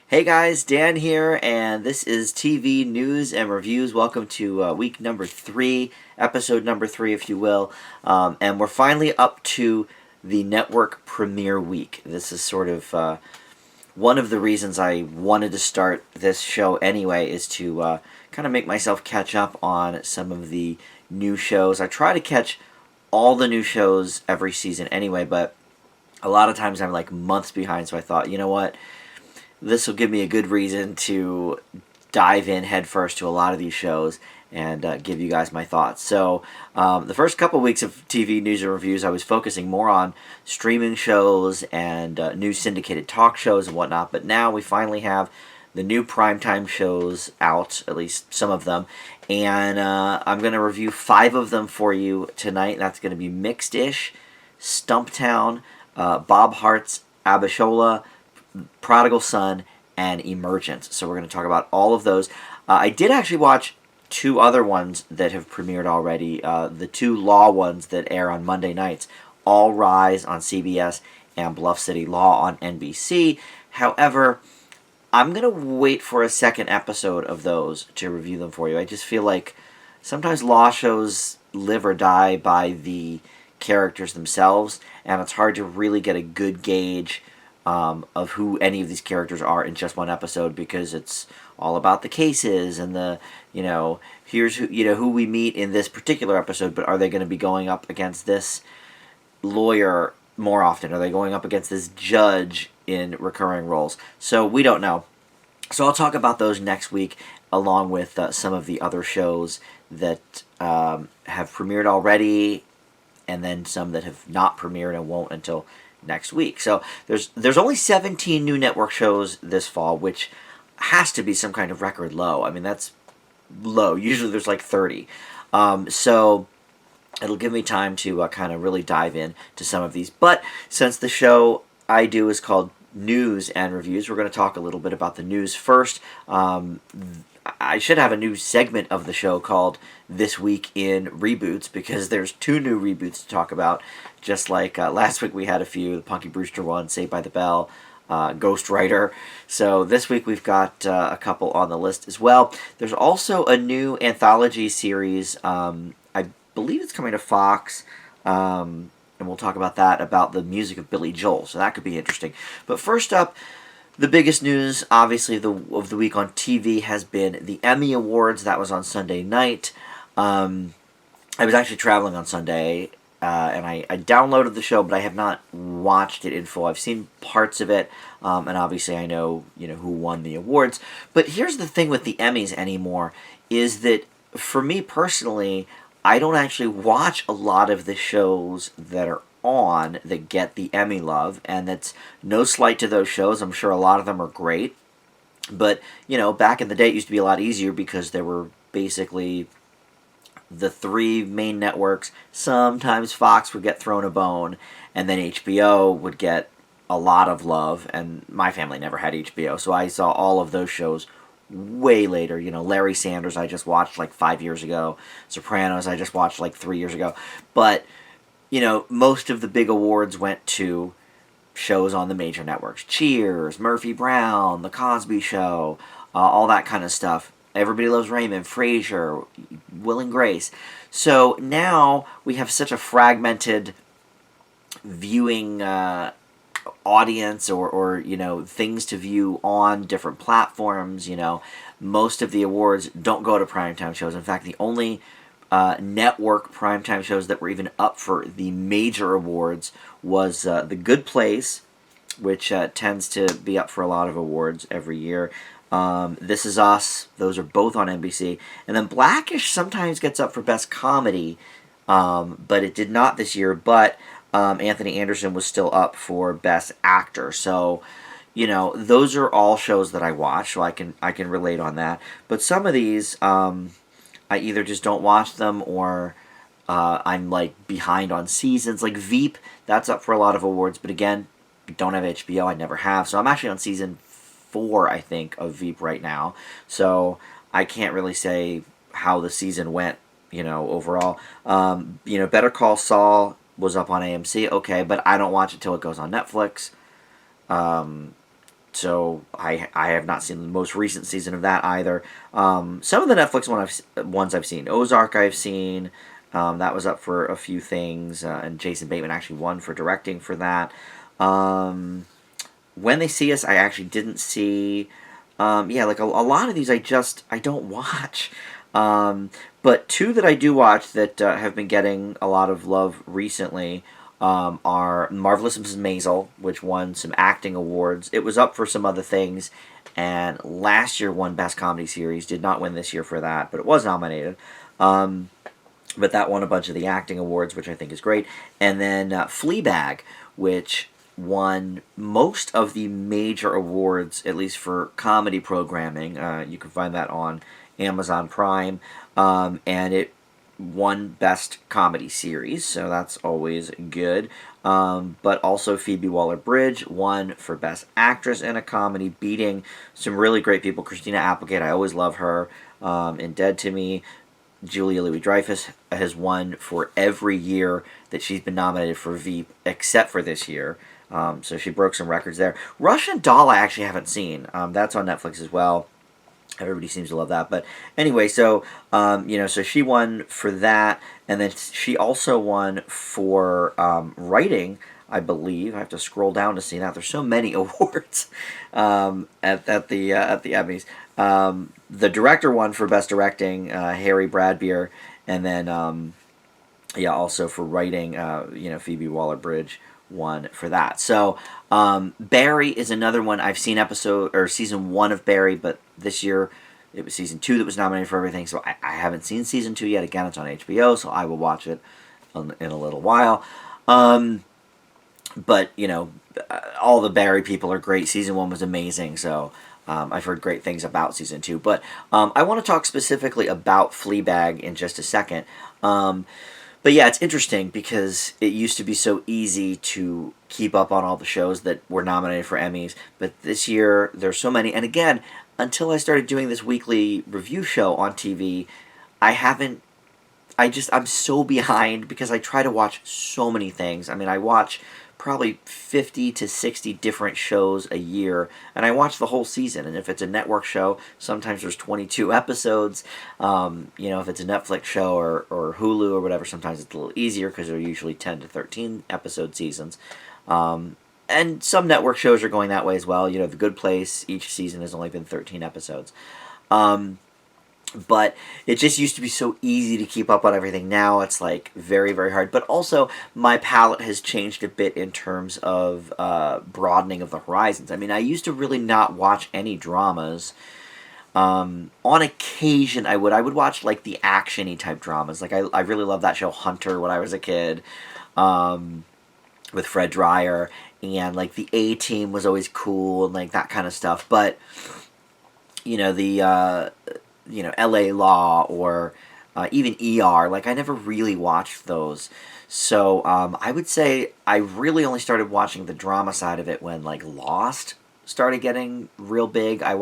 Hey guys, Dan here, and this is TV News and Reviews. Welcome to week number 3, episode number 3, if you will. And we're finally up to the network premiere week. This is sort of one of the reasons I wanted to start this show anyway, is to kind of make myself catch up on some of the new shows. I try to catch all the new shows every season anyway, but a lot of times I'm like months behind, so I thought, you know what? This will give me a good reason to dive in headfirst to a lot of these shows and give you guys my thoughts. So, the first couple weeks of TV news and reviews, I was focusing more on streaming shows and new syndicated talk shows and whatnot. But now we finally have the new primetime shows out, at least some of them. And I'm going to review 5 of them for you tonight. That's going to be Mixed-ish, Stumptown, Bob Hearts Abishola, Prodigal Son, and Emergence. So we're going to talk about all of those. I did actually watch 2 other ones that have premiered already. The 2 law ones that air on Monday nights, All Rise on CBS and Bluff City Law on NBC. However, I'm going to wait for a second episode of those to review them for you. I just feel like sometimes law shows live or die by the characters themselves, and it's hard to really get a good gauge of who any of these characters are in just one episode, because it's all about the cases and the, here's who we meet in this particular episode, but are they going to be going up against this lawyer more often? Are they going up against this judge in recurring roles? So we don't know. So I'll talk about those next week, along with some of the other shows that have premiered already, and then some that have not premiered and won't until next week. So there's only 17 new network shows this fall, which has to be some kind of record low. I mean, that's low. Usually there's like 30. So it'll give me time to kind of really dive in to some of these. But since the show I do is called News and Reviews, we're going to talk a little bit about the news first. I should have a new segment of the show called This Week in Reboots, because there's 2 new reboots to talk about. Just like last week we had a few, the Punky Brewster one, Saved by the Bell, Ghost Rider. So this week we've got a couple on the list as well. There's also a new anthology series, I believe it's coming to Fox, and we'll talk about that, about the music of Billy Joel, so that could be interesting. But first up, the biggest news, obviously, of the week on TV has been the Emmy Awards. That was on Sunday night. I was actually traveling on Sunday, and I downloaded the show, but I have not watched it in full. I've seen parts of it, and obviously I know who won the awards. But here's the thing with the Emmys anymore, is that for me personally, I don't actually watch a lot of the shows that are on that get the Emmy love, and that's no slight to those shows. I'm sure a lot of them are great, but back in the day it used to be a lot easier, because there were basically the 3 main networks. Sometimes Fox would get thrown a bone, and then HBO would get a lot of love, and my family never had HBO, so I saw all of those shows way later. Larry Sanders I just watched like 5 years ago, Sopranos I just watched like 3 years ago, but most of the big awards went to shows on the major networks. Cheers, Murphy Brown, The Cosby Show, all that kind of stuff. Everybody Loves Raymond, Frasier, Will and Grace. So now we have such a fragmented viewing audience, or things to view on different platforms. Most of the awards don't go to primetime shows. In fact, the only network primetime shows that were even up for the major awards was The Good Place, which tends to be up for a lot of awards every year. This Is Us, those are both on NBC. And then Blackish sometimes gets up for Best Comedy, but it did not this year. But Anthony Anderson was still up for Best Actor. So, those are all shows that I watch, so I can relate on that. But some of these, I either just don't watch them, or I'm like behind on seasons. Like Veep, that's up for a lot of awards, but again, don't have HBO. I never have. So I'm actually on season 4, I think, of Veep right now. So I can't really say how the season went, overall. Better Call Saul was up on AMC, okay, but I don't watch it till it goes on Netflix. so I have not seen the most recent season of that either. Some of the Netflix ones I've seen. Ozark I've seen. That was up for a few things, and Jason Bateman actually won for directing for that. When They See Us, I actually didn't see. Yeah, like a lot of these I don't watch. But two that I do watch that have been getting a lot of love recently are Marvelous Mrs. Maisel, which won some acting awards. It was up for some other things, and last year won Best Comedy Series. Did not win this year for that, but it was nominated. But that won a bunch of the acting awards, which I think is great. And then Fleabag, which won most of the major awards, at least for comedy programming. You can find that on Amazon Prime. And it won Best Comedy Series, so that's always good. But also Phoebe Waller-Bridge won for Best Actress in a Comedy, beating some really great people. Christina Applegate, I always love her, in Dead to Me. Julia Louis-Dreyfus has won for every year that she's been nominated for Veep, except for this year. So she broke some records there. Russian Doll I actually haven't seen. That's on Netflix as well. Everybody seems to love that. But anyway, so, so she won for that. And then she also won for writing, I believe. I have to scroll down to see that. There's so many awards at the Emmys. The director won for Best Directing, Harry Bradbeer. And then, also for writing, Phoebe Waller-Bridge won for that. So Barry is another one. I've seen season 1 of Barry, but this year it was season 2 that was nominated for everything. So I haven't seen season 2 yet. Again, it's on HBO, so I will watch it in a little while. But all the Barry people are great. Season 1 was amazing. So I've heard great things about season 2. But I want to talk specifically about Fleabag in just a second. But yeah, it's interesting because it used to be so easy to keep up on all the shows that were nominated for Emmys. But this year, there's so many. And again, until I started doing this weekly review show on TV, I'm so behind because I try to watch so many things. I mean, I watch probably 50 to 60 different shows a year, and I watch the whole season. And if it's a network show, sometimes there's 22 episodes. If it's a Netflix show or Hulu or whatever, sometimes it's a little easier because they're usually 10 to 13 episode seasons. And some network shows are going that way as well. The Good Place, each season has only been 13 episodes. But it just used to be so easy to keep up on everything. Now it's like very, very hard. But also my palate has changed a bit in terms of broadening of the horizons. I mean, I used to really not watch any dramas. On occasion, I would watch like the action-y type dramas. Like I really loved that show Hunter when I was a kid, with Fred Dryer, and like the A-Team was always cool and like that kind of stuff. But LA Law or even ER, like I never really watched those. So I would say I really only started watching the drama side of it when like Lost started getting real big. I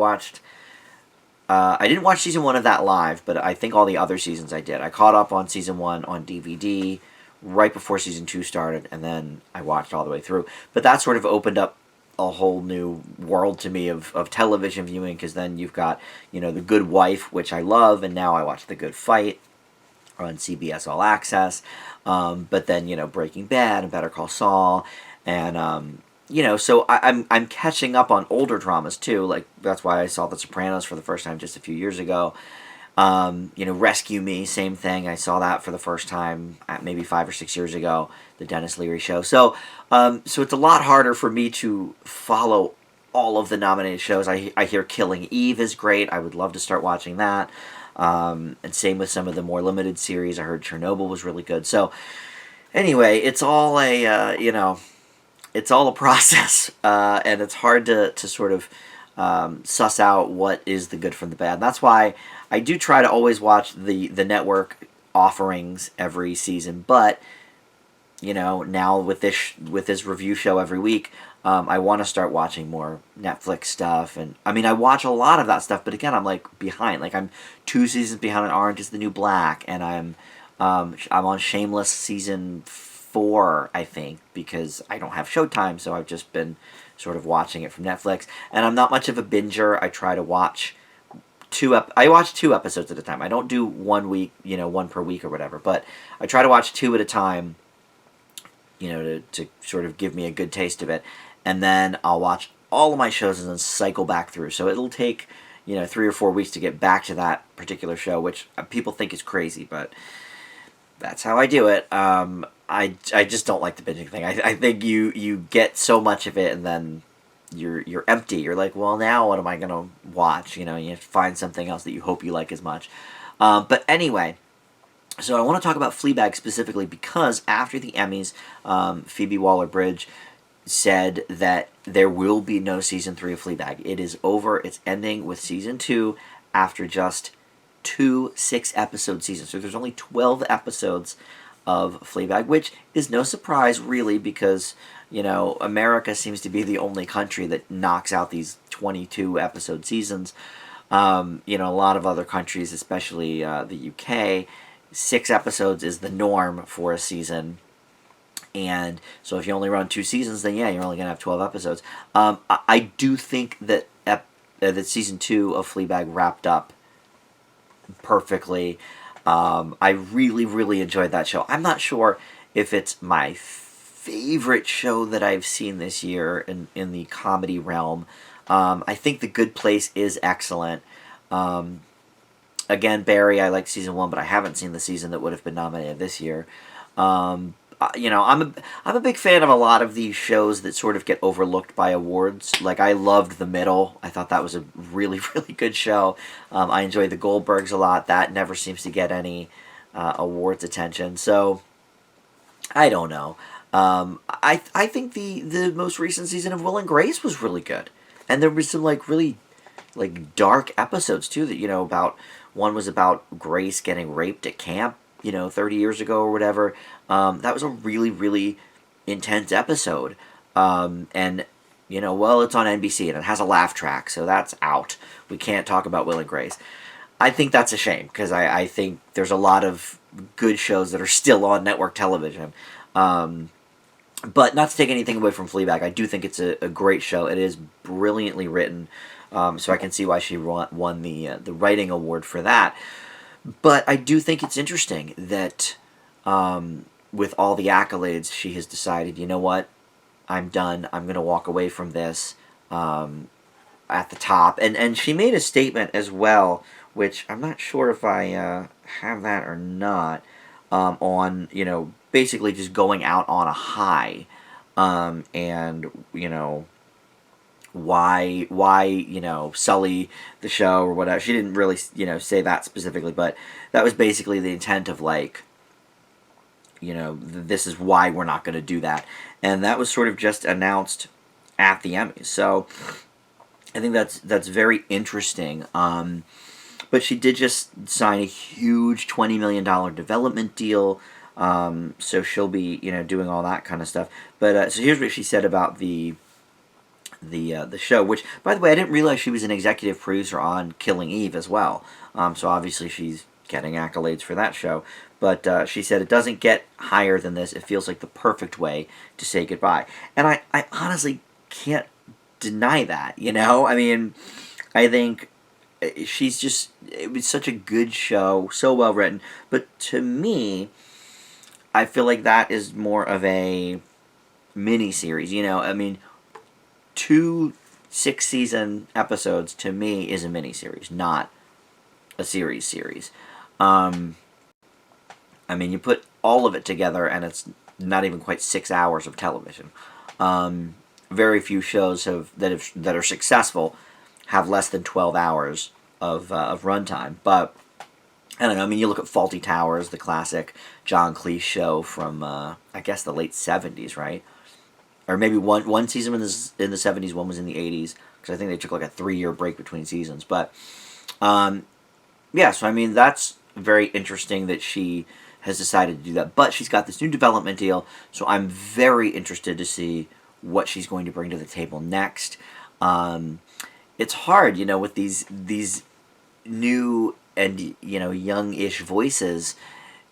didn't watch season 1 of that live, but I think all the other seasons I did. I caught up on season 1 on DVD right before season 2 started, and then I watched all the way through. But that sort of opened up a whole new world to me of television viewing, because then you've got, The Good Wife, which I love, and now I watch The Good Fight on CBS All Access. But then, Breaking Bad and Better Call Saul, and so I'm catching up on older dramas too. Like that's why I saw The Sopranos for the first time just a few years ago. Rescue Me, same thing. I saw that for the first time maybe 5 or 6 years ago, the Dennis Leary show. So it's a lot harder for me to follow all of the nominated shows. I hear Killing Eve is great. I would love to start watching that. And same with some of the more limited series. I heard Chernobyl was really good. So anyway, it's all it's all a process, and it's hard to sort of suss out what is the good from the bad. That's why I do try to always watch the network offerings every season, but now with this review show every week, I want to start watching more Netflix stuff. And I mean, I watch a lot of that stuff, but again, I'm like behind. Like I'm 2 seasons behind on Orange Is the New Black, and I'm on Shameless season 4, I think, because I don't have Showtime, so I've just been sort of watching it from Netflix. And I'm not much of a binger. I try to watch I watch 2 episodes at a time. I don't do 1 week, one per week or whatever, but I try to watch 2 at a time, to sort of give me a good taste of it. And then I'll watch all of my shows and then cycle back through. So it'll take, 3 or 4 weeks to get back to that particular show, which people think is crazy, but that's how I do it. I just don't like the binging thing. I think you get so much of it and then you're empty. You're like, well, now what am I gonna watch? You have to find something else that you hope you like as much. But anyway, so I want to talk about Fleabag specifically because after the Emmys, Phoebe Waller-Bridge said that there will be no season 3 of Fleabag. It is over. It's ending with season 2 after just 2 6-episode seasons. So there's only 12 episodes of Fleabag, which is no surprise really because America seems to be the only country that knocks out these 22 episode seasons. A lot of other countries, especially the UK, 6 episodes is the norm for a season. And so if you only run 2 seasons, then yeah, you're only going to have 12 episodes. I do think that that season 2 of Fleabag wrapped up perfectly. I really, really enjoyed that show. I'm not sure if it's my favorite show that I've seen this year in the comedy realm. I think The Good Place is excellent. Again, Barry, I like season 1, but I haven't seen the season that would have been nominated this year. I'm a big fan of a lot of these shows that sort of get overlooked by awards. Like, I loved The Middle. I thought that was a really, really good show. I enjoy The Goldbergs a lot. That never seems to get any awards attention. So, I don't know. I think the most recent season of Will and Grace was really good. And there was some, really, dark episodes, too, that, about... One was about Grace getting raped at camp, 30 years ago or whatever. That was a really, really intense episode. And, it's on NBC and it has a laugh track, so that's out. We can't talk about Will and Grace. I think that's a shame, because I think there's a lot of good shows that are still on network television. But not to take anything away from Fleabag, I do think it's a great show. It is brilliantly written, so I can see why she won the writing award for that. But I do think it's interesting that with all the accolades, she has decided, you know what, I'm done. I'm going to walk away from this at the top. And she made a statement as well, which I'm not sure if I have that or not, on, basically just going out on a high. And, why sully the show or whatever. She didn't really, say that specifically, but that was basically the intent of, this is why we're not going to do that. And that was sort of just announced at the Emmys. So I think that's very interesting. But she did just sign a huge $20 million development deal. So she'll be, doing all that kind of stuff. But so here's what she said about the show, which, by the way, I didn't realize she was an executive producer on Killing Eve as well. So obviously she's getting accolades for that show. But she said it doesn't get higher than this. It feels like the perfect way to say goodbye. And I honestly can't deny that, I mean, I think she's just, it was such a good show, so well written. But to me, I feel like that is more of a mini-series, I mean, 2 6-season episodes, to me, is a mini-series, not a series. I mean, you put all of it together, and it's not even quite 6 hours of television. Very few shows that are successful have less than 12 hours of runtime. But I don't know. I mean, you look at Fawlty Towers, the classic John Cleese show from I guess the late 70s, right? Or maybe one season in the 70s, one was in the 80s, because I think they took a 3-year break between seasons. But yeah, so I mean, that's very interesting that she has decided to do that. But she's got this new development deal, so I'm very interested to see what she's going to bring to the table next. It's hard, with these new and young-ish voices.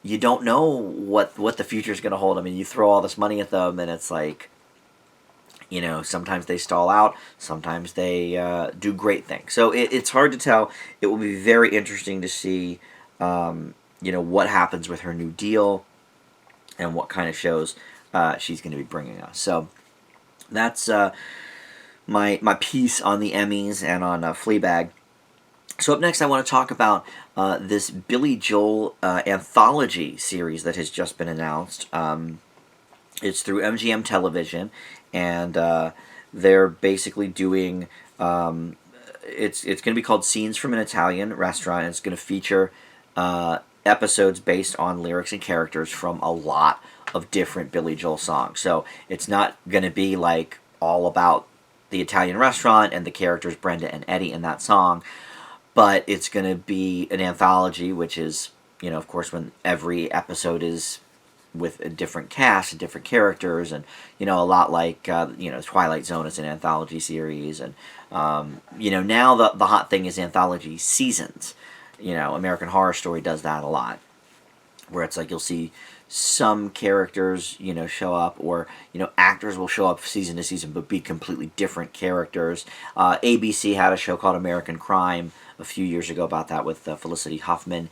You don't know what the future's going to hold. I mean, you throw all this money at them, and it's like, Sometimes they stall out, sometimes they do great things. So it's hard to tell. It will be very interesting to see, what happens with her new deal and what kind of shows she's going to be bringing us. So that's my piece on the Emmys and on Fleabag. So up next, I want to talk about this Billy Joel anthology series that has just been announced. It's through MGM Television, and they're basically doing. It's going to be called Scenes from an Italian Restaurant. It's going to feature episodes based on lyrics and characters from a lot of different Billy Joel songs. So it's not going to be like all about the Italian restaurant and the characters Brenda and Eddie in that song, but it's going to be an anthology, which is, of course, when every episode is with a different cast and different characters, and a lot like Twilight Zone is an anthology series, and now the hot thing is anthology seasons. American Horror Story does that a lot, where it's like you'll see some characters show up, or actors will show up season to season but be completely different characters. ABC had a show called American Crime a few years ago about that with Felicity Huffman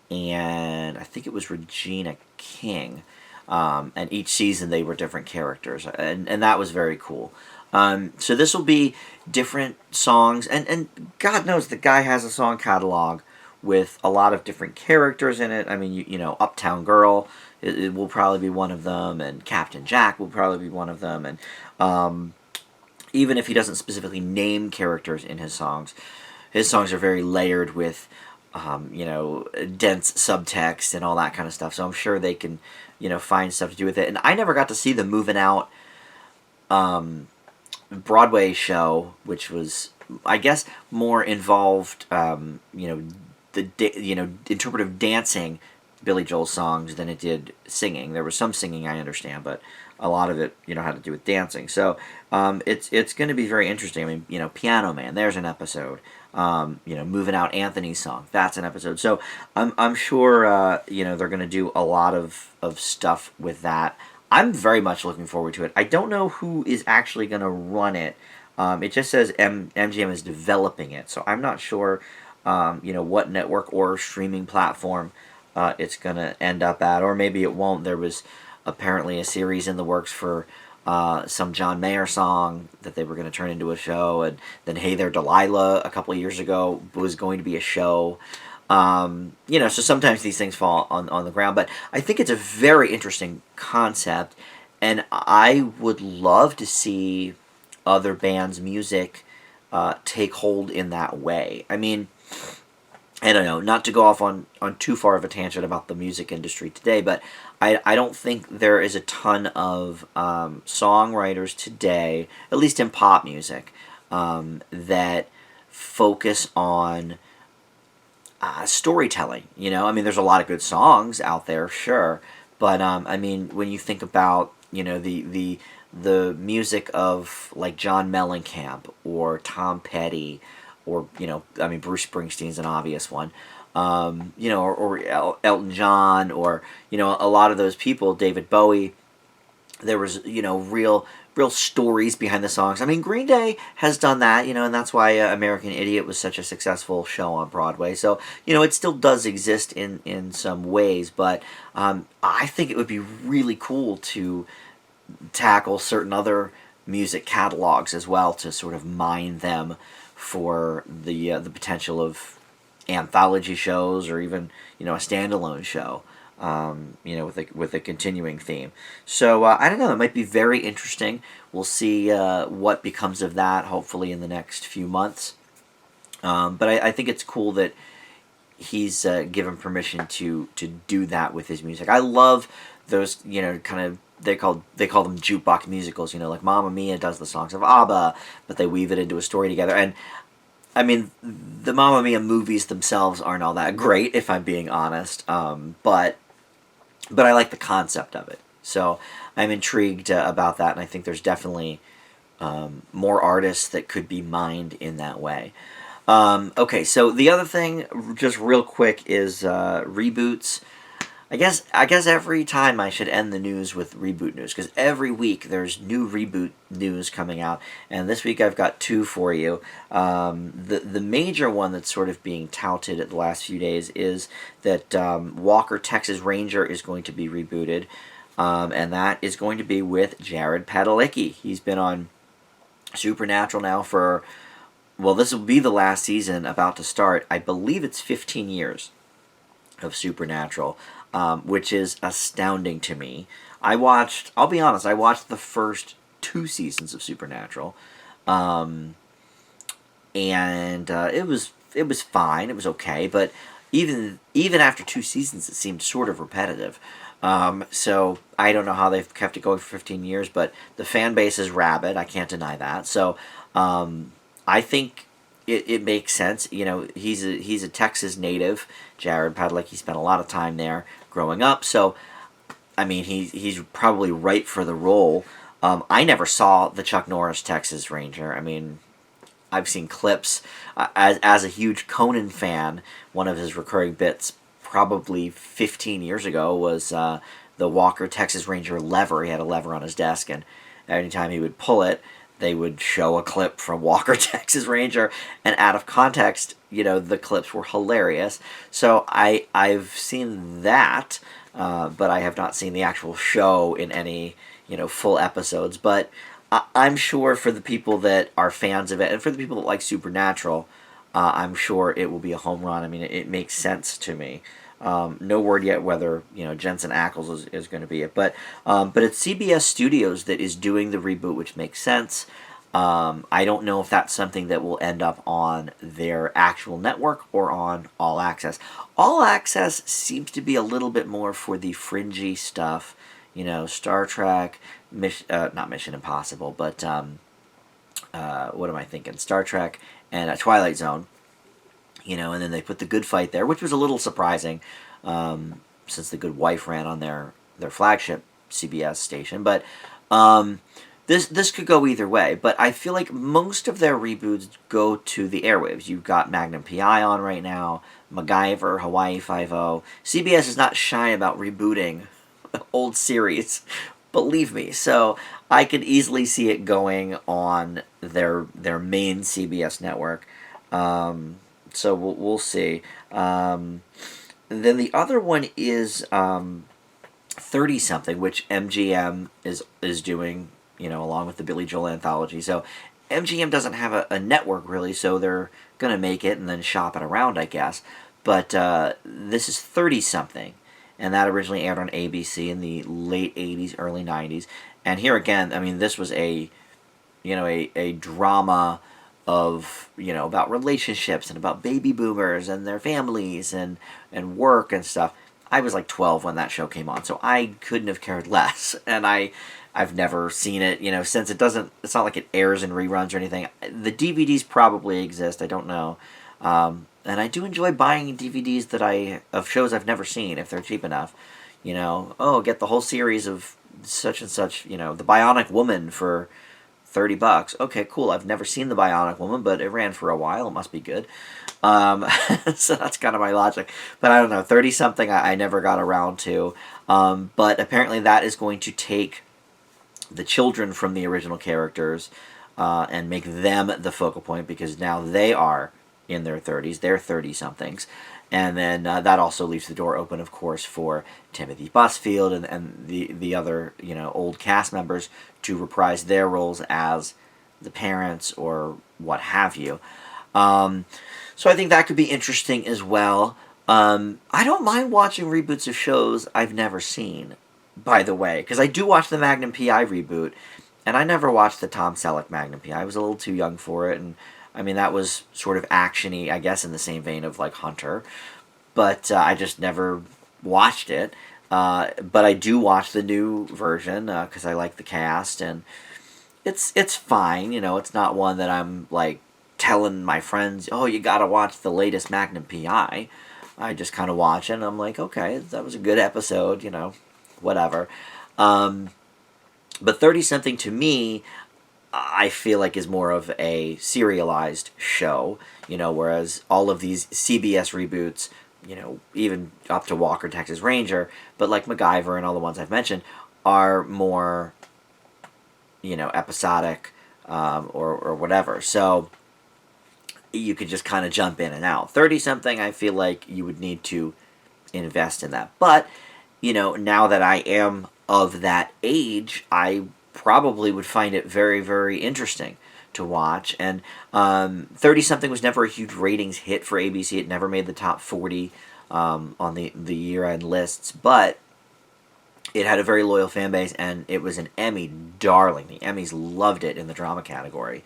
and I think it was Regina King. And each season they were different characters, and that was very cool. So this will be different songs, and God knows the guy has a song catalog with a lot of different characters in it. I mean, Uptown Girl, it will probably be one of them, and Captain Jack will probably be one of them, and even if he doesn't specifically name characters in his songs are very layered with dense subtext and all that kind of stuff. So I'm sure they can, find stuff to do with it. And I never got to see the Moving Out Broadway show, which was, I guess, more involved, interpretive dancing Billy Joel songs than it did singing. There was some singing, I understand, but a lot of it, had to do with dancing. So it's going to be very interesting. I mean, Piano Man, there's an episode. Moving Out Anthony's song, that's an episode. So I'm sure they're going to do a lot of stuff with that. I'm very much looking forward to it. I don't know who is actually going to run it. It just says MGM is developing it, so I'm not sure what network or streaming platform it's going to end up at, or maybe it won't. There was apparently a series in the works for some John Mayer song that they were going to turn into a show, and then Hey There Delilah a couple of years ago was going to be a show. So sometimes these things fall on the ground, but I think it's a very interesting concept, and I would love to see other bands' music take hold in that way. I mean, I don't know, not to go off on too far of a tangent about the music industry today, but I don't think there is a ton of songwriters today, at least in pop music, that focus on storytelling. I mean, there's a lot of good songs out there, sure, but I mean, when you think about the music of like John Mellencamp or Tom Petty, or Bruce Springsteen's an obvious one, or Elton John, or a lot of those people, David Bowie. There was real stories behind the songs. I mean, Green Day has done that, and that's why American Idiot was such a successful show on Broadway. So it still does exist in some ways, but I think it would be really cool to tackle certain other music catalogs as well, to sort of mine them for the potential of anthology shows, or even a standalone show, with a continuing theme. So I don't know. It might be very interesting. We'll see what becomes of that. Hopefully in the next few months. But I think it's cool that he's given permission to do that with his music. I love those kind of. They call them jukebox musicals, like Mamma Mia does the songs of ABBA, but they weave it into a story together. And I mean, the Mamma Mia movies themselves aren't all that great, if I'm being honest. But I like the concept of it. So I'm intrigued about that, and I think there's definitely more artists that could be mined in that way. Okay, so the other thing, just real quick, is reboots. I guess every time I should end the news with reboot news, because every week there's new reboot news coming out, and this week I've got two for you. The major one that's sort of being touted at the last few days is that Walker Texas Ranger is going to be rebooted, and that is going to be with Jared Padalecki. He's been on Supernatural now for, well, this will be the last season about to start. I believe it's 15 years of Supernatural, which is astounding to me. I'll be honest, I watched the first two seasons of Supernatural, um, and it was fine, it was okay, but even after two seasons, it seemed sort of repetitive. So I don't know how they've kept it going for 15 years, but the fan base is rabid. I can't deny that. So I think it makes sense. You know, he's a Texas native, Jared Padalecki. He spent a lot of time there growing up. So I mean, he's probably right for the role. I never saw the Chuck Norris Texas Ranger. I mean, I've seen clips. As a huge Conan fan, one of his recurring bits, probably 15 years ago, was the Walker Texas Ranger lever. He had a lever on his desk, and anytime he would pull it, they would show a clip from Walker Texas Ranger, and out of context, the clips were hilarious. So I've seen that, but I have not seen the actual show in any full episodes. But I'm sure for the people that are fans of it, and for the people that like Supernatural, I'm sure it will be a home run. I mean, it makes sense to me. No word yet whether Jensen Ackles is going to be it, but it's CBS Studios that is doing the reboot, which makes sense. I don't know if that's something that will end up on their actual network or on All Access. All Access seems to be a little bit more for the fringy stuff, Star Trek, not Mission Impossible, but what am I thinking? Star Trek and Twilight Zone. And then they put the Good Fight there, which was a little surprising, since the Good Wife ran on their flagship CBS station. But this could go either way. But I feel like most of their reboots go to the airwaves. You've got Magnum PI on right now, MacGyver, Hawaii Five-0. CBS is not shy about rebooting old series, believe me. So I could easily see it going on their main CBS network. So we'll see. Then the other one is 30 something, which MGM is doing, along with the Billy Joel anthology. So MGM doesn't have a network really, so they're gonna make it and then shop it around, I guess. But this is 30 something, and that originally aired on ABC in the late 80s, early 90s. And here again, I mean, this was a drama of about relationships and about baby boomers and their families and work and stuff. I was like 12 when that show came on, so I couldn't have cared less. And I've never seen it, since it's not like it airs in reruns or anything. The DVDs probably exist, I don't know. And I do enjoy buying DVDs of shows I've never seen if they're cheap enough. Get the whole series of such and such, The Bionic Woman for $30. Okay, cool. I've never seen The Bionic Woman, but it ran for a while. It must be good. So that's kind of my logic. But I don't know. 30 something I never got around to. But apparently that is going to take the children from the original characters and make them the focal point, because now they are in their 30s. They're 30 somethings. And then that also leaves the door open, of course, for Timothy Busfield and the other old cast members to reprise their roles as the parents or what have you. So I think that could be interesting as well. I don't mind watching reboots of shows I've never seen, by the way, because I do watch the Magnum PI reboot, and I never watched the Tom Selleck Magnum PI. I was a little too young for it, and I mean, that was sort of action-y, I guess, in the same vein of, like, Hunter. But I just never watched it. But I do watch the new version because I like the cast. And it's fine. It's not one that I'm, like, telling my friends, oh, you gotta watch the latest Magnum PI. I just kind of watch it, and I'm like, okay, that was a good episode, whatever. But 30-something to me, I feel like is more of a serialized show, whereas all of these CBS reboots even up to Walker, Texas Ranger, but like MacGyver and all the ones I've mentioned are more, episodic, or whatever. So you could just kind of jump in and out. 30-something, I feel like you would need to invest in that. But, now that I am of that age, I probably would find it very, very interesting to watch. And 30-something was never a huge ratings hit for ABC. It never made the top 40 on the year-end lists. But it had a very loyal fan base, and it was an Emmy darling. The Emmys loved it in the drama category.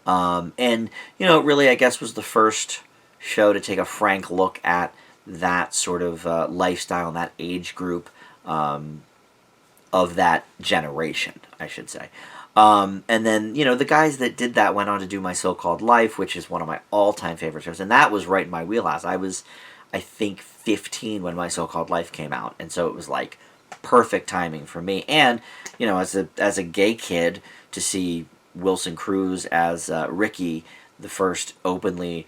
And, really, I guess, was the first show to take a frank look at that sort of lifestyle and that age group of that generation, I should say. And then, the guys that did that went on to do My So-Called Life, which is one of my all-time favorite shows. And that was right in my wheelhouse. I was, I think, 15 when My So-Called Life came out. And so it was like perfect timing for me. And, as a gay kid, to see Wilson Cruz as Ricky, the first openly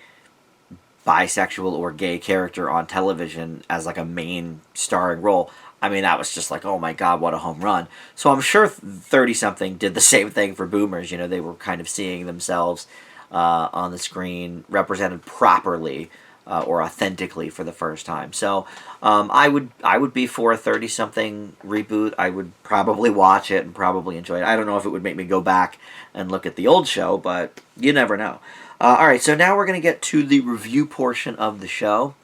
bisexual or gay character on television as like a main starring role, I mean, that was just like, oh my god, what a home run. So I'm sure 30-something did the same thing for boomers. They were kind of seeing themselves on the screen represented properly or authentically for the first time. So I would be for a 30-something reboot. I would probably watch it and probably enjoy it. I don't know if it would make me go back and look at the old show, but you never know. All right, so now we're going to get to the review portion of the show.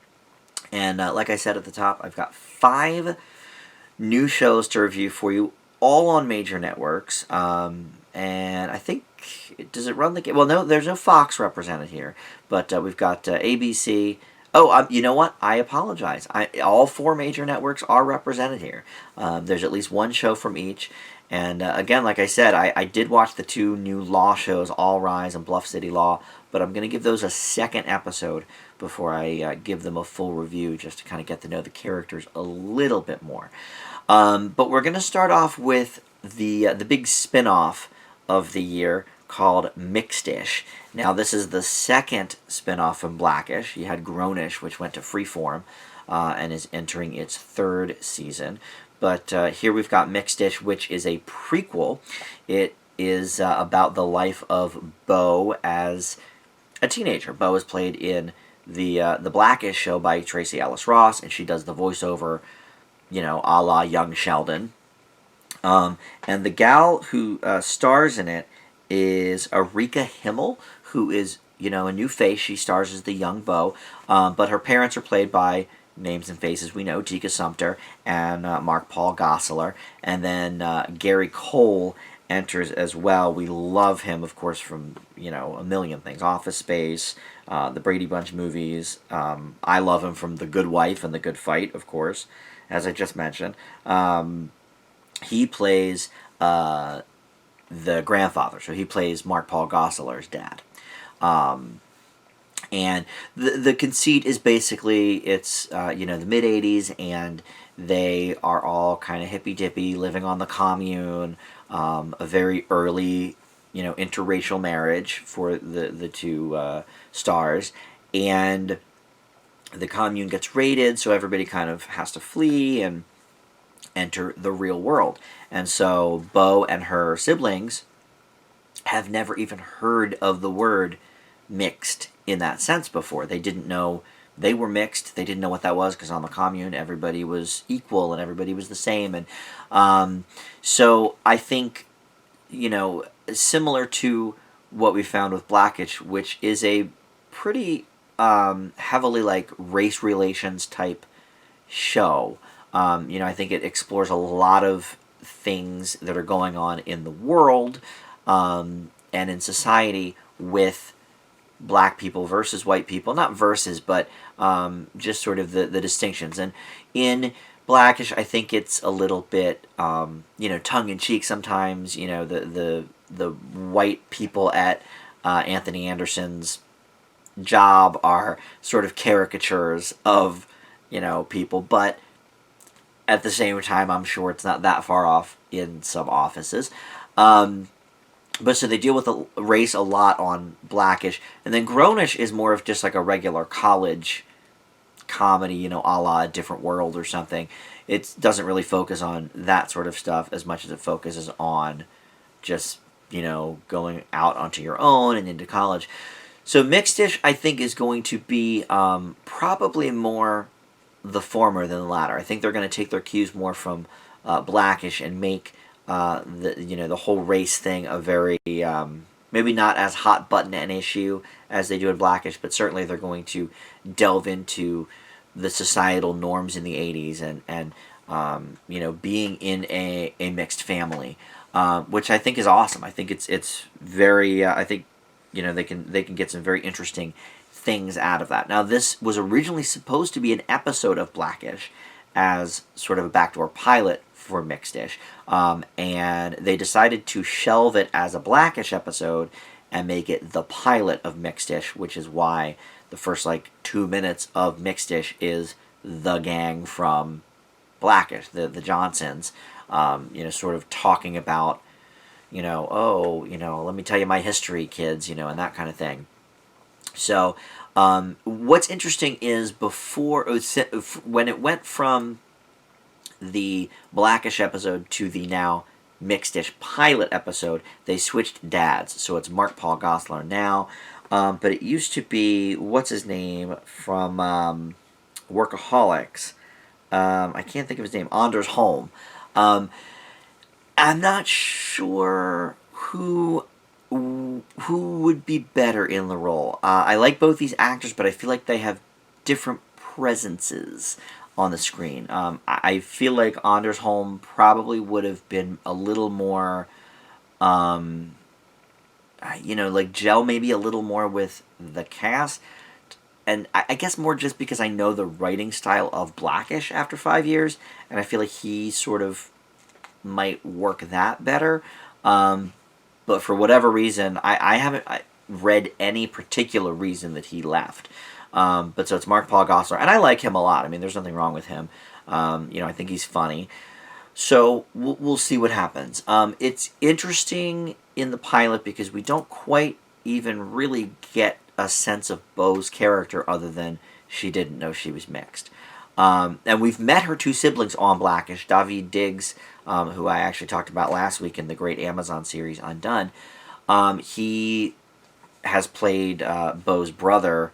And like I said at the top, I've got 5 new shows to review for you, all on major networks. And I think, does it run the game? Well, no, there's no Fox represented here. But we've got ABC. Oh, you know what? I apologize. All 4 major networks are represented here. There's at least one show from each. And again, like I said, I did watch the 2 new Law shows, All Rise and Bluff City Law, but I'm going to give those a second episode before I give them a full review, just to kind of get to know the characters a little bit more. But we're going to start off with the big spin-off of the year called Mixed-ish. Now, this is the second spin-off from Blackish. You had Grownish, which went to Freeform and is entering its 3rd season. But here we've got Mixed-ish, which is a prequel. It is about the life of Bo as a teenager. Bo is played in the Blackish show by Tracy Ellis Ross, and she does the voiceover, a la young Sheldon. And the gal who stars in it is Erika Himmel, who is, a new face. She stars as the young Bo, but her parents are played by names and faces we know, Tika Sumpter and Mark Paul Gosselaar. And then Gary Cole enters as well. We love him, of course, from, a million things. Office Space, the Brady Bunch movies. I love him from The Good Wife and The Good Fight, of course, as I just mentioned. He plays the grandfather, so he plays Mark Paul Gosselaar's dad. And the conceit is basically it's the mid 80s, and they are all kind of hippy dippy, living on the commune. A very early interracial marriage for the 2 stars, and the commune gets raided, so everybody kind of has to flee and enter the real world. And so Bo and her siblings have never even heard of the word mixed in that sense before. They didn't know they were mixed. They didn't know what that was, because on the commune everybody was equal and everybody was the same. And so I think, similar to what we found with Blackish, which is a pretty heavily like race relations type show. I think it explores a lot of things that are going on in the world and in society with black people versus white people. Not versus, but just sort of the distinctions. And in Blackish, I think it's a little bit, tongue-in-cheek sometimes. The white people at Anthony Anderson's job are sort of caricatures of, people. But at the same time, I'm sure it's not that far off in some offices. But so they deal with the race a lot on Blackish. And then Grownish is more of just like a regular college comedy, a la A Different World or something. It doesn't really focus on that sort of stuff as much as it focuses on just, going out onto your own and into college. So Mixed-ish, I think, is going to be probably more the former than the latter. I think they're going to take their cues more from Blackish and make the whole race thing a very maybe not as hot button an issue as they do in Blackish, but certainly they're going to delve into the societal norms in the '80s and being in a mixed family, which I think is awesome. I think it's very I think they can get some very interesting things out of that. Now, this was originally supposed to be an episode of Blackish as sort of a backdoor pilot for Mixed-ish, and they decided to shelve it as a Blackish episode and make it the pilot of Mixed-ish, which is why the first 2 minutes of Mixed-ish is the gang from Blackish, the Johnsons, sort of talking about, let me tell you my history, kids, and that kind of thing. So, what's interesting is when it went from the Blackish episode to the now Mixed-ish pilot episode, they switched dads. So it's Mark Paul Gosselaar now, but it used to be, what's his name, from Workaholics. I can't think of his name. Anders Holm. I'm not sure who would be better in the role. I like both these actors, but I feel like they have different presences on the screen. I feel like Anders Holm probably would have been a little more, gel maybe a little more with the cast. And I guess more just because I know the writing style of Blackish after 5 years, and I feel like he sort of might work that better. But for whatever reason, I haven't read any particular reason that he left. But so it's Mark Paul Gosselaar, and I like him a lot. I mean, there's nothing wrong with him. I think he's funny. So we'll see what happens. It's interesting in the pilot because we don't quite even really get a sense of Beau's character other than she didn't know she was mixed. And we've met her two siblings on Blackish, Daveed Diggs, who I actually talked about last week in the great Amazon series Undone. He has played Beau's brother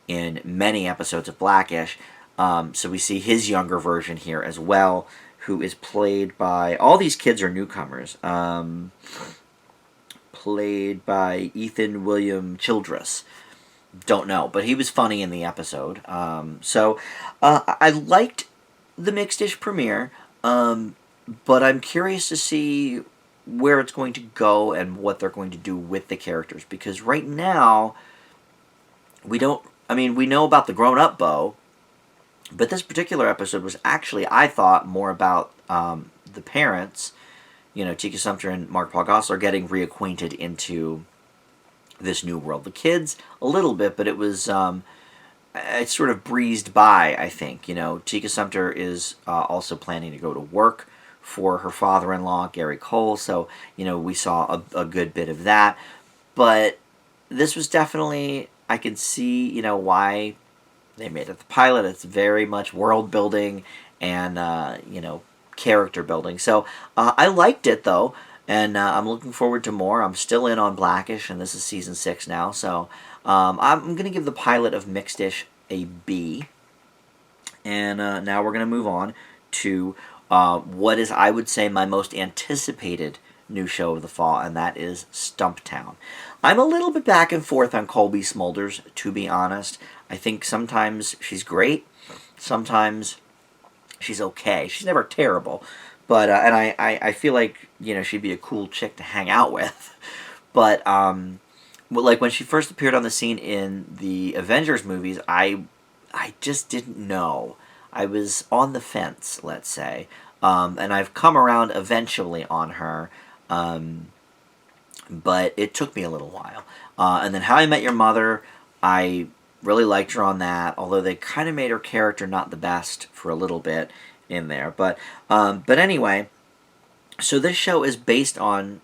in many episodes of Blackish. So we see his younger version here as well, who is played by, all these kids are newcomers, played by Ethan William Childress. Don't know, but he was funny in the episode. So I liked the Mixed-ish premiere, but I'm curious to see where it's going to go and what they're going to do with the characters, because right now we know about the grown-up Beau, but this particular episode was actually, I thought, more about the parents, Tika Sumpter and Mark Paul Gosselaar getting reacquainted into this new world. The kids, a little bit, but it was, it sort of breezed by, I think. Tika Sumpter is also planning to go to work for her father-in-law, Gary Cole, so, we saw a good bit of that. But this was definitely, I could see, why they made it the pilot. It's very much world building and, character building. So I liked it, though, and I'm looking forward to more. I'm still in on Blackish, and this is season 6 now, so I'm going to give the pilot of Mixed-ish a B. And now we're going to move on to what is, I would say, my most anticipated new show of the fall, and that is Stumptown. I'm a little bit back and forth on Colby Smulders, to be honest. I think sometimes she's great, sometimes she's okay. She's never terrible, but and I feel like she'd be a cool chick to hang out with. But like when she first appeared on the scene in the Avengers movies, I just didn't know. I was on the fence, let's say, and I've come around eventually on her. But it took me a little while. And then How I Met Your Mother, I really liked her on that, although they kind of made her character not the best for a little bit in there. But anyway, so this show is based on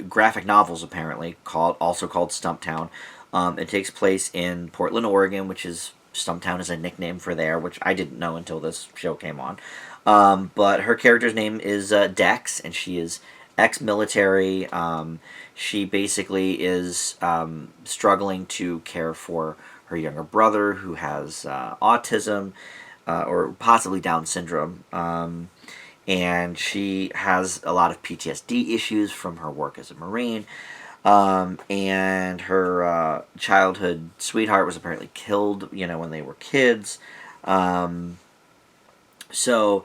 graphic novels, apparently, also called Stumptown. It takes place in Portland, Oregon, which is Stumptown is a nickname for there, which I didn't know until this show came on. But her character's name is Dex, and she is ex-military. She basically is struggling to care for her younger brother who has autism or possibly Down syndrome. And she has a lot of PTSD issues from her work as a Marine. And her childhood sweetheart was apparently killed, when they were kids. So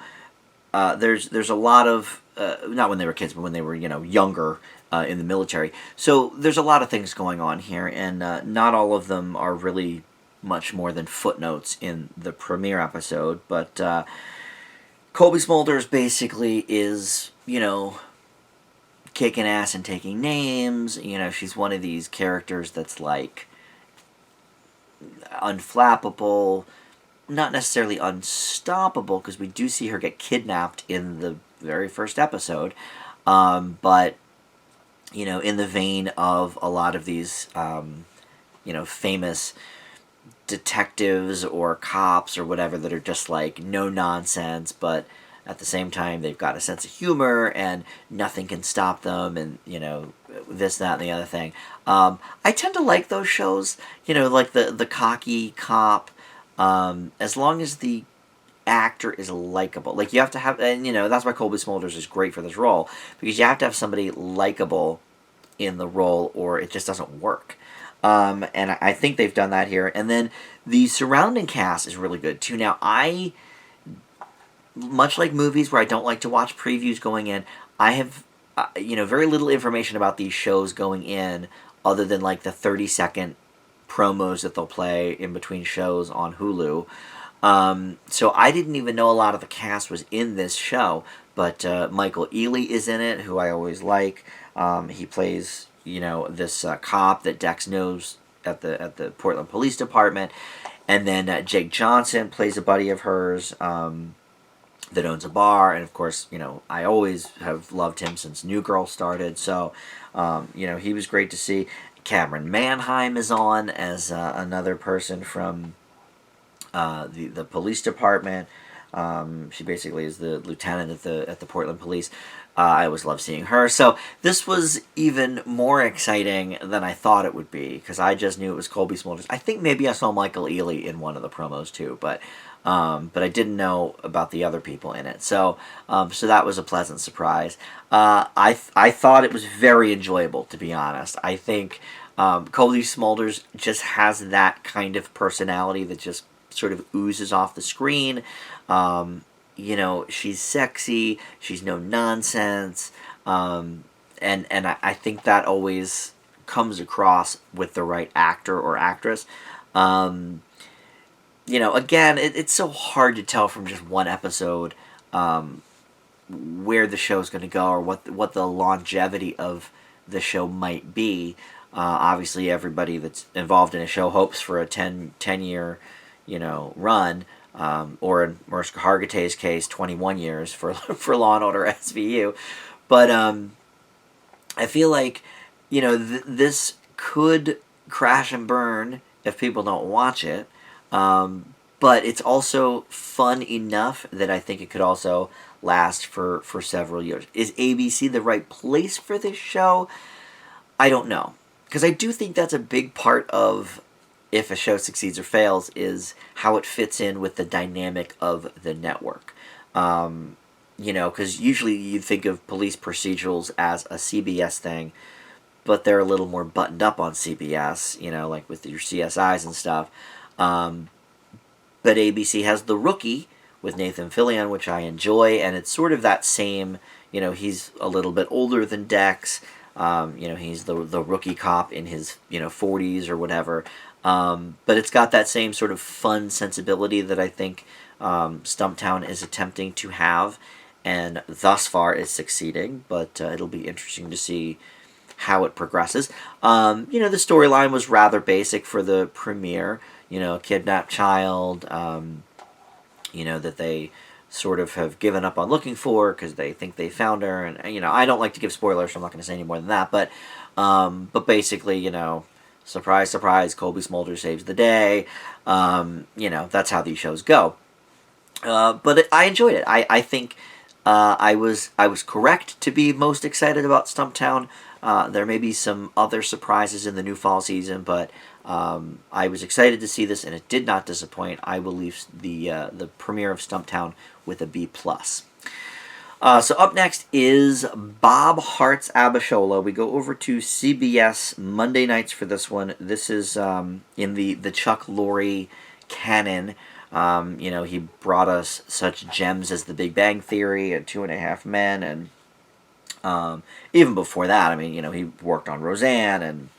there's a lot of not when they were kids, but when they were younger in the military. So there's a lot of things going on here, and not all of them are really much more than footnotes in the premiere episode. But Colby Smulders basically is kicking ass and taking names. She's one of these characters that's like unflappable, not necessarily unstoppable, because we do see her get kidnapped in the very first episode. But in the vein of a lot of these, famous detectives or cops or whatever that are just like no nonsense, but at the same time they've got a sense of humor and nothing can stop them, and this, that, and the other thing. I tend to like those shows, like the cocky cop, as long as the actor is likable. Like, you have to have, and that's why Colby Smulders is great for this role, because you have to have somebody likable in the role or it just doesn't work. And I think they've done that here. And then the surrounding cast is really good too. Now, much like movies where I don't like to watch previews going in, I have very little information about these shows going in, other than like the 30-second promos that they'll play in between shows on Hulu. So I didn't even know a lot of the cast was in this show, but Michael Ealy is in it, who I always like. He plays this cop that Dex knows at the Portland Police Department, and then Jake Johnson plays a buddy of hers that owns a bar, and of course I always have loved him since New Girl started. So he was great to see. Cameron Manheim is on as another person from the police department. She basically is the lieutenant at the Portland Police. I always love seeing her. So this was even more exciting than I thought it would be, because I just knew it was Colby Smulders. I think maybe I saw Michael Ealy in one of the promos too, but I didn't know about the other people in it. So that was a pleasant surprise. I thought it was very enjoyable, to be honest. I think Colby Smulders just has that kind of personality that just sort of oozes off the screen. She's sexy, she's no nonsense, and I think that always comes across with the right actor or actress. Again, it's so hard to tell from just one episode where the show's going to go, or what the longevity of the show might be. Obviously, everybody that's involved in a show hopes for a 10-year run. Or in Mariska Hargitay's case, 21 years for Law and Order SVU. But I feel like this could crash and burn if people don't watch it. But it's also fun enough that I think it could also last for several years. Is ABC the right place for this show? I don't know, because I do think that's a big part of if a show succeeds or fails, is how it fits in with the dynamic of the network. Because usually you think of police procedurals as a CBS thing, but they're a little more buttoned up on CBS, like with your CSIs and stuff. But ABC has The Rookie with Nathan Fillion, which I enjoy, and it's sort of that same, he's a little bit older than Dex. He's the rookie cop in his 40s or whatever. But it's got that same sort of fun sensibility that I think Stumptown is attempting to have, and thus far is succeeding, but it'll be interesting to see how it progresses. The storyline was rather basic for the premiere, kidnapped child, that they sort of have given up on looking for because they think they found her, and I don't like to give spoilers, so I'm not going to say any more than that, but basically, surprise, surprise, Colby Smulders saves the day. That's how these shows go. But I enjoyed it. I think I was correct to be most excited about Stumptown. There may be some other surprises in the new fall season, but I was excited to see this, and it did not disappoint. I will leave the premiere of Stumptown with a B plus. So up next is Bob Hearts Abishola. We go over to CBS Monday nights for this one. This is in the Chuck Lorre canon. He brought us such gems as The Big Bang Theory and Two and a Half Men, and even before that, he worked on Roseanne and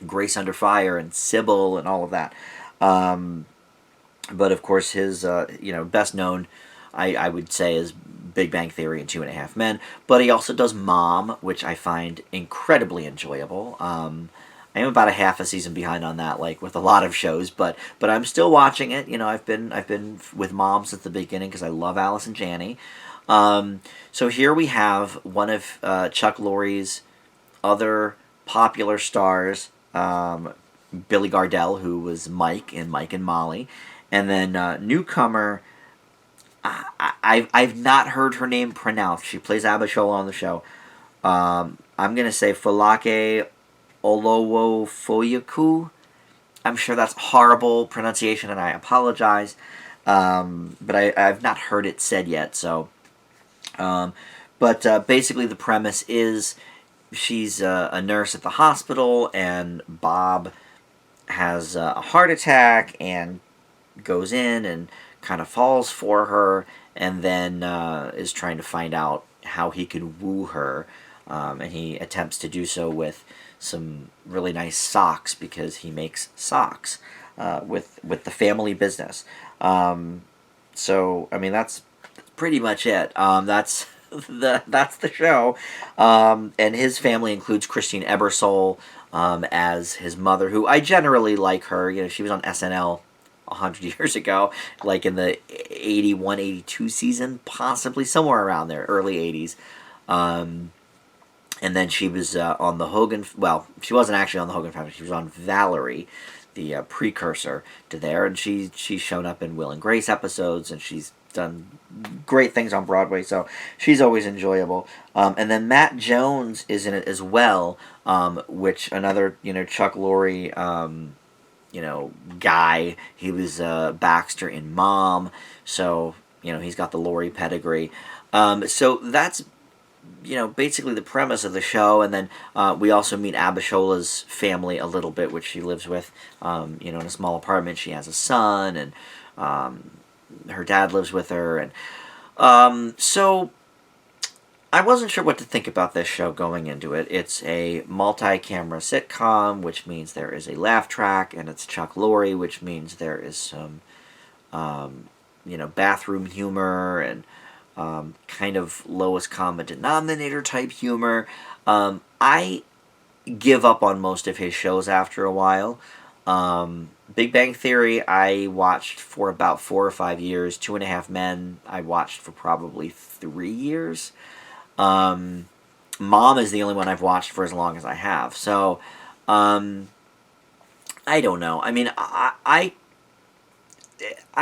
Grace Under Fire and Sybil and all of that. But of course, his best known, I would say, is Big Bang Theory and Two and a Half Men. But he also does Mom, which I find incredibly enjoyable. I am about a half a season behind on that, like with a lot of shows, but I'm still watching it. I've been with Mom since the beginning because I love Alice and Janney. So here we have one of Chuck Lorre's other popular stars, Billy Gardell, who was Mike in Mike and Molly, and then newcomer. I've not heard her name pronounced. She plays Abishola on the show. I'm gonna say Folake Olowofoyaku. I'm sure that's horrible pronunciation, and I apologize. But I've not heard it said yet. So, but basically the premise is she's a nurse at the hospital, and Bob has a heart attack and goes in and kind of falls for her, and then is trying to find out how he can woo her, and he attempts to do so with some really nice socks because he makes socks with the family business. So that's pretty much it. That's the show, and his family includes Christine Ebersole as his mother, who I generally like her. She was on SNL 100 years ago, like in the 81, 82 season, possibly somewhere around there, early 80s. And then she was on the Hogan. Well, she wasn't actually on the Hogan Family. She was on Valerie, the precursor to there, and she's shown up in Will and Grace episodes, and she's done great things on Broadway. So she's always enjoyable. And then Matt Jones is in it as well, which another Chuck Lorre guy. He was Baxter in Mom, so he's got the Lorre pedigree. So that's basically the premise of the show, and then we also meet Abishola's family a little bit, which she lives with, in a small apartment. She has a son, and her dad lives with her, and so I wasn't sure what to think about this show going into it. It's a multi-camera sitcom, which means there is a laugh track, and it's Chuck Lorre, which means there is some, bathroom humor and kind of lowest common denominator type humor. I give up on most of his shows after a while. Big Bang Theory I watched for about 4 or 5 years. Two and a Half Men I watched for probably 3 years. Mom is the only one I've watched for as long as I have. So, I don't know. I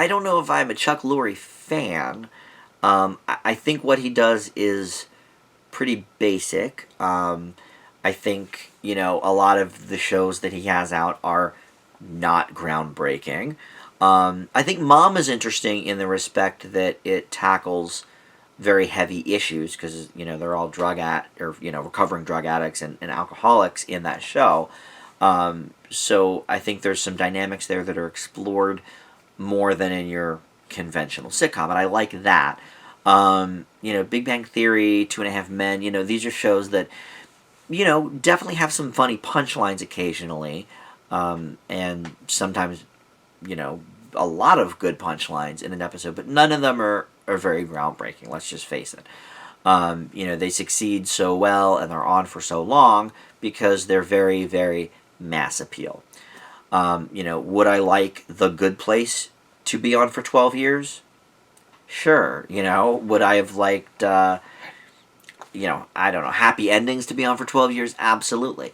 don't know if I'm a Chuck Lorre fan. I think what he does is pretty basic. I think, a lot of the shows that he has out are not groundbreaking. I think Mom is interesting in the respect that it tackles very heavy issues because, they're all recovering drug addicts and alcoholics in that show. So I think there's some dynamics there that are explored more than in your conventional sitcom, and I like that. Big Bang Theory, Two and a Half Men, these are shows that, definitely have some funny punchlines occasionally, and sometimes, a lot of good punchlines in an episode, but none of them are very groundbreaking, let's just face it. They succeed so well and they're on for so long because they're very, very mass appeal. Would I like The Good Place to be on for 12 years? Sure. Would I have liked, I don't know, Happy Endings to be on for 12 years? Absolutely.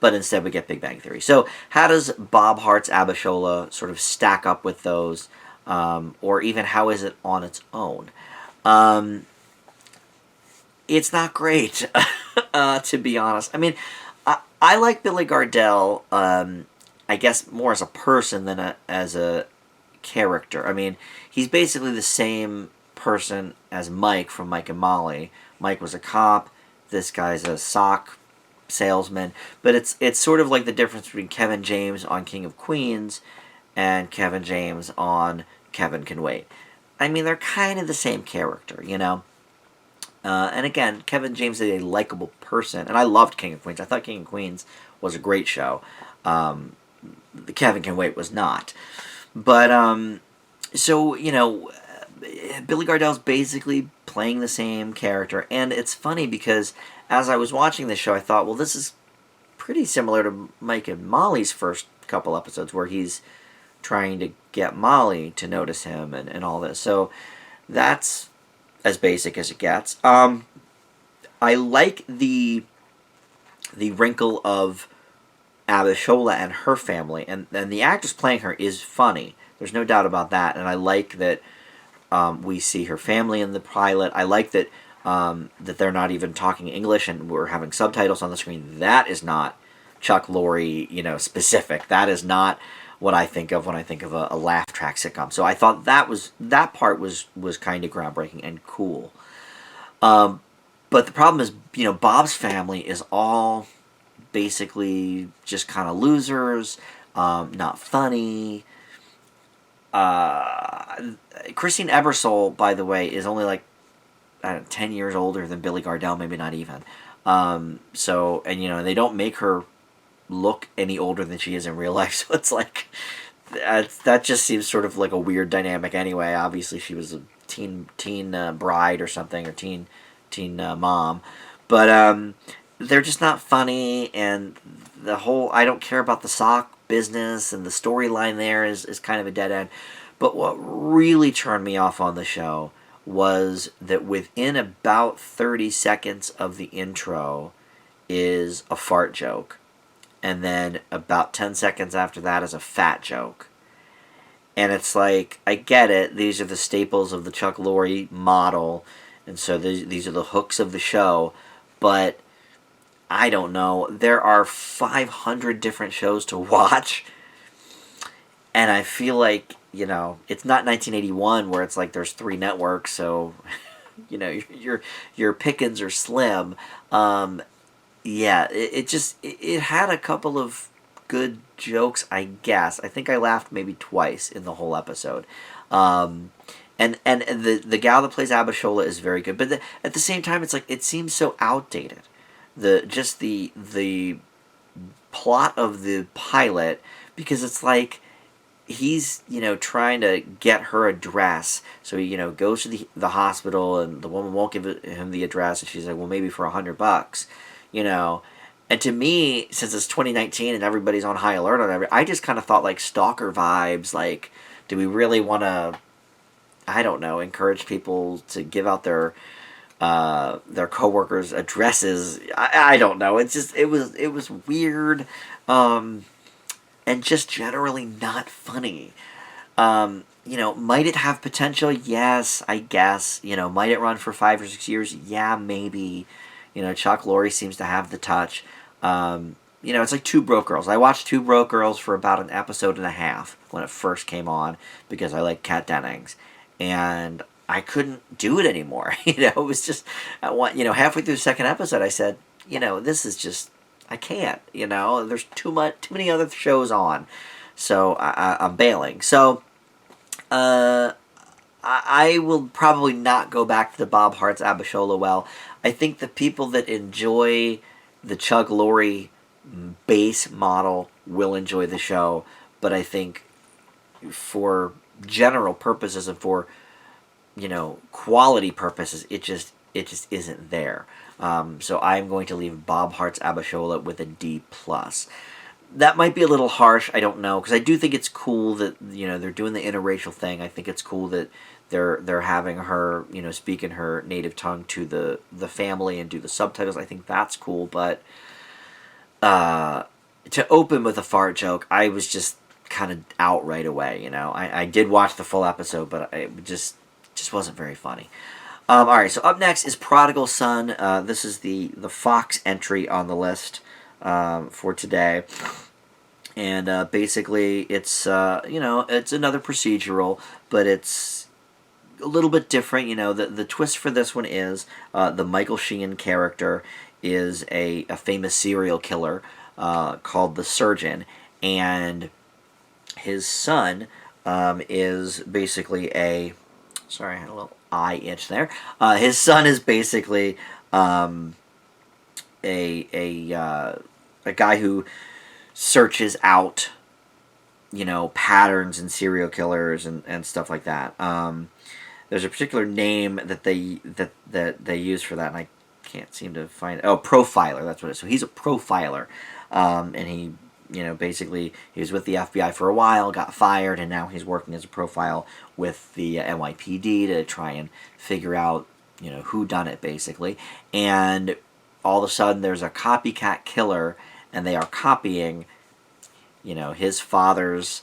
but instead we get Big Bang Theory. So how does Bob Hearts Abishola sort of stack up with those, or even how is it on its own? It's not great, to be honest. I mean, I like Billy Gardell, I guess more as a person than as a character. I mean, he's basically the same person as Mike from Mike and Molly. Mike was a cop. This guy's a sock salesman. But it's sort of like the difference between Kevin James on King of Queens and Kevin James on Kevin Can Wait. I mean, they're kind of the same character, you know? And again, Kevin James is a likable person, and I loved King of Queens. I thought King of Queens was a great show. The Kevin Can Wait was not. But, so, you know, Billy Gardell's basically playing the same character, and it's funny because as I was watching this show, I thought, well, this is pretty similar to Mike and Molly's first couple episodes, where he's trying to get Molly to notice him and all this. So that's as basic as it gets. I like the wrinkle of Abishola and her family, and the actress playing her is funny. There's no doubt about that, and I like that we see her family in the pilot. I like that that they're not even talking English and we're having subtitles on the screen. That is not Chuck Lorre, you know, specific. That is not what I think of when I think of a laugh track sitcom. So I thought that part was kind of groundbreaking and cool. But the problem is, you know, Bob's family is all basically just kind of losers, not funny. Christine Ebersole, by the way, is only like, I don't know, 10 years older than Billy Gardell, maybe not even. So, and you know, they don't make her look any older than she is in real life, so it's like, that just seems sort of like a weird dynamic anyway. Obviously, she was a teen bride or something, or teen mom. But they're just not funny, and the whole, I don't care about the sock business, and the storyline there is kind of a dead end. But what really turned me off on the show was that within about 30 seconds of the intro is a fart joke. And then about 10 seconds after that is a fat joke. And it's like, I get it, these are the staples of the Chuck Lorre model, and so these are the hooks of the show, but I don't know, there are 500 different shows to watch, and I feel like, you know, it's not 1981 where it's like there's 3 networks, so, you know, your pickings are slim. Yeah, it had a couple of good jokes, I guess. I think I laughed maybe twice in the whole episode. And the gal that plays Abishola is very good, but at the same time, it's like, it seems so outdated. The plot of the pilot, because it's like, he's, you know, trying to get her address, so he, you know, goes to the hospital, and the woman won't give him the address, and she's like, well, maybe for $100, you know. And to me, since it's 2019 and everybody's on high alert on everything, I just kind of thought like stalker vibes, like, do we really want to, I don't know, encourage people to give out their coworkers' addresses? I don't know. It's just, it was weird, and just generally not funny. You know, might it have potential? Yes, I guess. You know, might it run for 5 or 6 years? Yeah, maybe. You know, Chuck Lorre seems to have the touch. You know, it's like Two Broke Girls. I watched Two Broke Girls for about an episode and a half when it first came on because I like Kat Dennings. And I couldn't do it anymore. You know, it was just, you know, halfway through the second episode, I said, you know, this is just, I can't, you know, there's too many other shows on. So I'm bailing. So, I will probably not go back to the Bob Hearts Abishola well. I think the people that enjoy the Chuck Lorre base model will enjoy the show, but I think for general purposes and for, you know, quality purposes, it just isn't there. So I'm going to leave Bob Hearts Abishola with a D+. That might be a little harsh, I don't know, because I do think it's cool that, you know, they're doing the interracial thing. I think it's cool that they're having her, you know, speak in her native tongue to the family and do the subtitles. I think that's cool, but to open with a fart joke, I was just kind of out right away. I did watch the full episode, but it just wasn't very funny. All right, so up next is Prodigal Son. This is the Fox entry on the list for today. And basically, it's it's another procedural, but it's a little bit different. The twist for this one is the Michael Sheen character is a famous serial killer called the Surgeon, and his son is basically a. Sorry, I had a little eye itch there. His son is basically a guy who searches out patterns in serial killers and stuff like that. There's a particular name that they use for that, and I can't seem to find it. Oh, profiler, that's what it is. So he's a profiler, and he basically he was with the FBI for a while, got fired, and now he's working as a profile with the NYPD to try and figure out who done it, basically. And all of a sudden there's a copycat killer, and they are copying his father's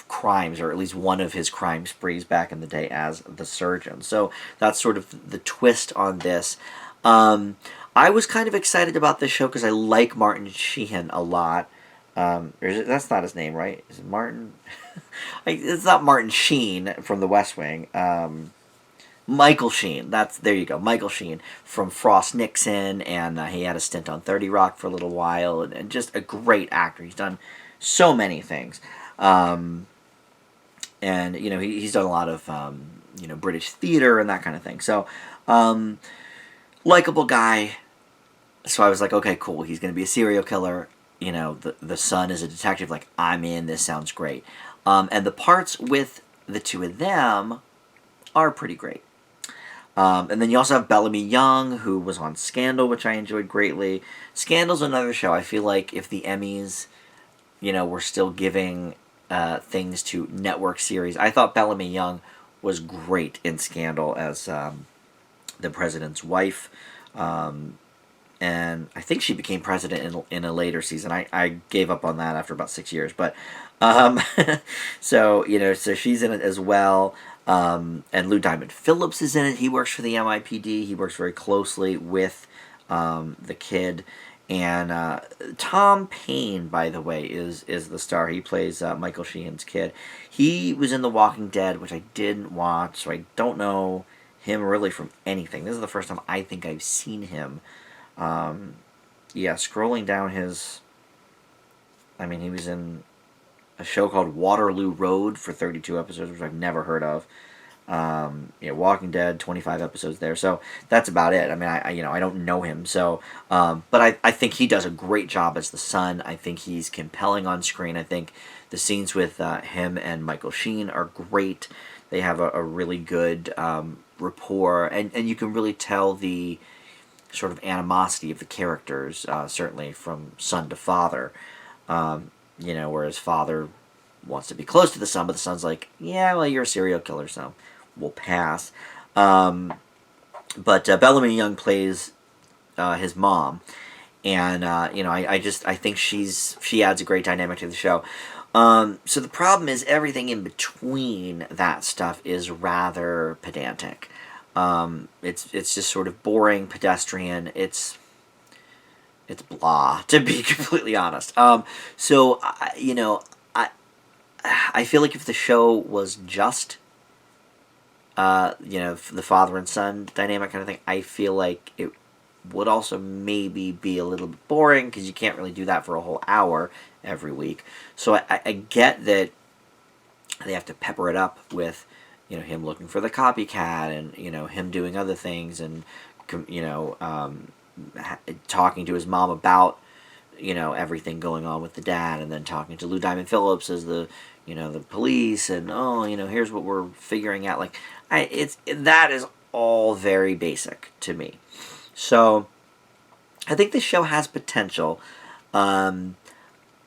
crimes, or at least one of his crime sprees back in the day as the Surgeon. So that's sort of the twist on this. I was kind of excited about this show because I like Martin Sheehan a lot. That's not his name, right? Is it Martin? It's not Martin Sheen from The West Wing. Michael Sheen. There you go. Michael Sheen from Frost Nixon, and he had a stint on 30 Rock for a little while, and just a great actor. He's done so many things. And he's done a lot of British theater and that kind of thing. So likable guy. So I was like, okay, cool. He's going to be a serial killer. The son is a detective. Like, I'm in. This sounds great. And the parts with the two of them are pretty great. And then you also have Bellamy Young, who was on Scandal, which I enjoyed greatly. Scandal's another show. I feel like if the Emmys, were still giving things to network series, I thought Bellamy Young was great in Scandal as the president's wife. And I think she became president in a later season. I gave up on that after about 6 years. But so she's in it as well. And Lou Diamond Phillips is in it. He works for the NYPD. He works very closely with the kid. And Tom Paine, by the way, is the star. He plays Michael Sheen's kid. He was in The Walking Dead, which I didn't watch, so I don't know him really from anything. This is the first time I think I've seen him. Scrolling down he was in a show called Waterloo Road for 32 episodes, which I've never heard of. Walking Dead, 25 episodes there. So that's about it. I don't know him. So, but I think he does a great job as the son. I think he's compelling on screen. I think the scenes with him and Michael Sheen are great. They have a really good rapport, and you can really tell the sort of animosity of the characters, certainly from son to father. Whereas father wants to be close to the son, but the son's like, yeah, well, you're a serial killer, so we'll pass. But Bellamy Young plays his mom, and I think she adds a great dynamic to the show. So the problem is everything in between that stuff is rather pedantic. It's just sort of boring, pedestrian. It's blah, to be completely honest. So I feel like if the show was just the father and son dynamic kind of thing, I feel like it would also maybe be a little bit boring, because you can't really do that for a whole hour every week. So I get that they have to pepper it up with him looking for the copycat, and him doing other things, and talking to his mom about everything going on with the dad, and then talking to Lou Diamond Phillips as the police, and here's what we're figuring out. Like, that is all very basic to me. So I think this show has potential. I'm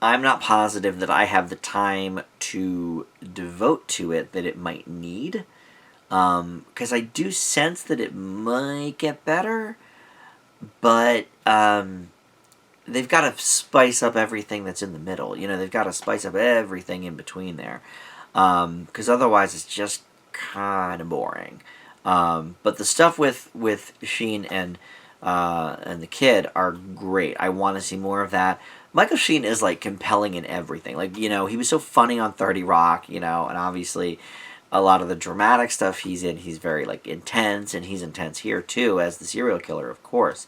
not positive that I have the time to devote to it that it might need, because I do sense that it might get better, but they've got to spice up everything that's in the middle. You know, they've got to spice up everything in between there, because otherwise it's just kind of boring. But the stuff with Sheen and the kid are great. I want to see more of that. Michael Sheen is like compelling in everything. Like, you know, he was so funny on 30 Rock, you know, and obviously a lot of the dramatic stuff he's in, he's very like intense, and he's intense here too as the serial killer, of course.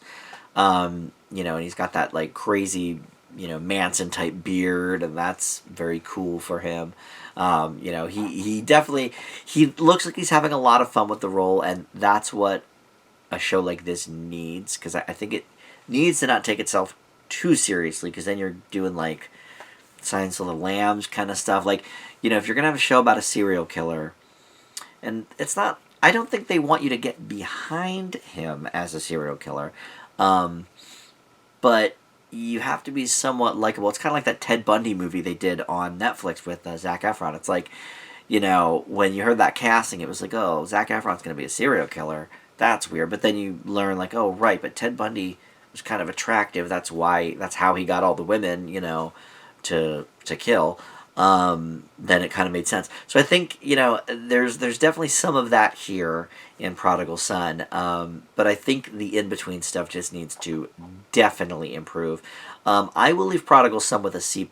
You know, and he's got that like crazy, you know, Manson type beard, and that's very cool for him. You know, he definitely, he looks like he's having a lot of fun with the role, and that's what a show like this needs, because I think it needs to not take itself too seriously, because then you're doing like Silence of the Lambs kind of stuff. Like, you know, if you're gonna have a show about a serial killer, and it's not, I don't think they want you to get behind him as a serial killer, but you have to be somewhat likable. It's kind of like that Ted Bundy movie they did on Netflix with Zac Efron. It's like, you know, when you heard that casting, it was like, oh, Zac Efron's going to be a serial killer. That's weird. But then you learn, like, oh, right, but Ted Bundy was kind of attractive. That's how he got all the women, you know, to kill. Then it kind of made sense. So I think, you know, there's definitely some of that here in Prodigal Son. But I think the in-between stuff just needs to definitely improve. I will leave Prodigal Son with a C+.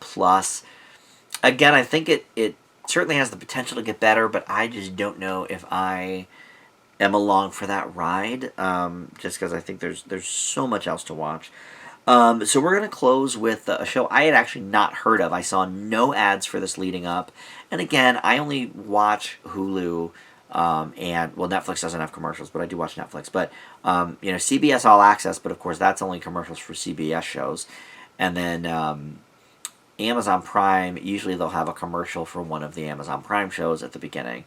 Again, I think it certainly has the potential to get better, but I just don't know if I am along for that ride, just because I think there's so much else to watch. So we're going to close with a show I had actually not heard of. I saw no ads for this leading up. And again, I only watch Hulu, and, well, Netflix doesn't have commercials, but I do watch Netflix. But, you know, CBS All Access, but of course that's only commercials for CBS shows. And then Amazon Prime, usually they'll have a commercial for one of the Amazon Prime shows at the beginning.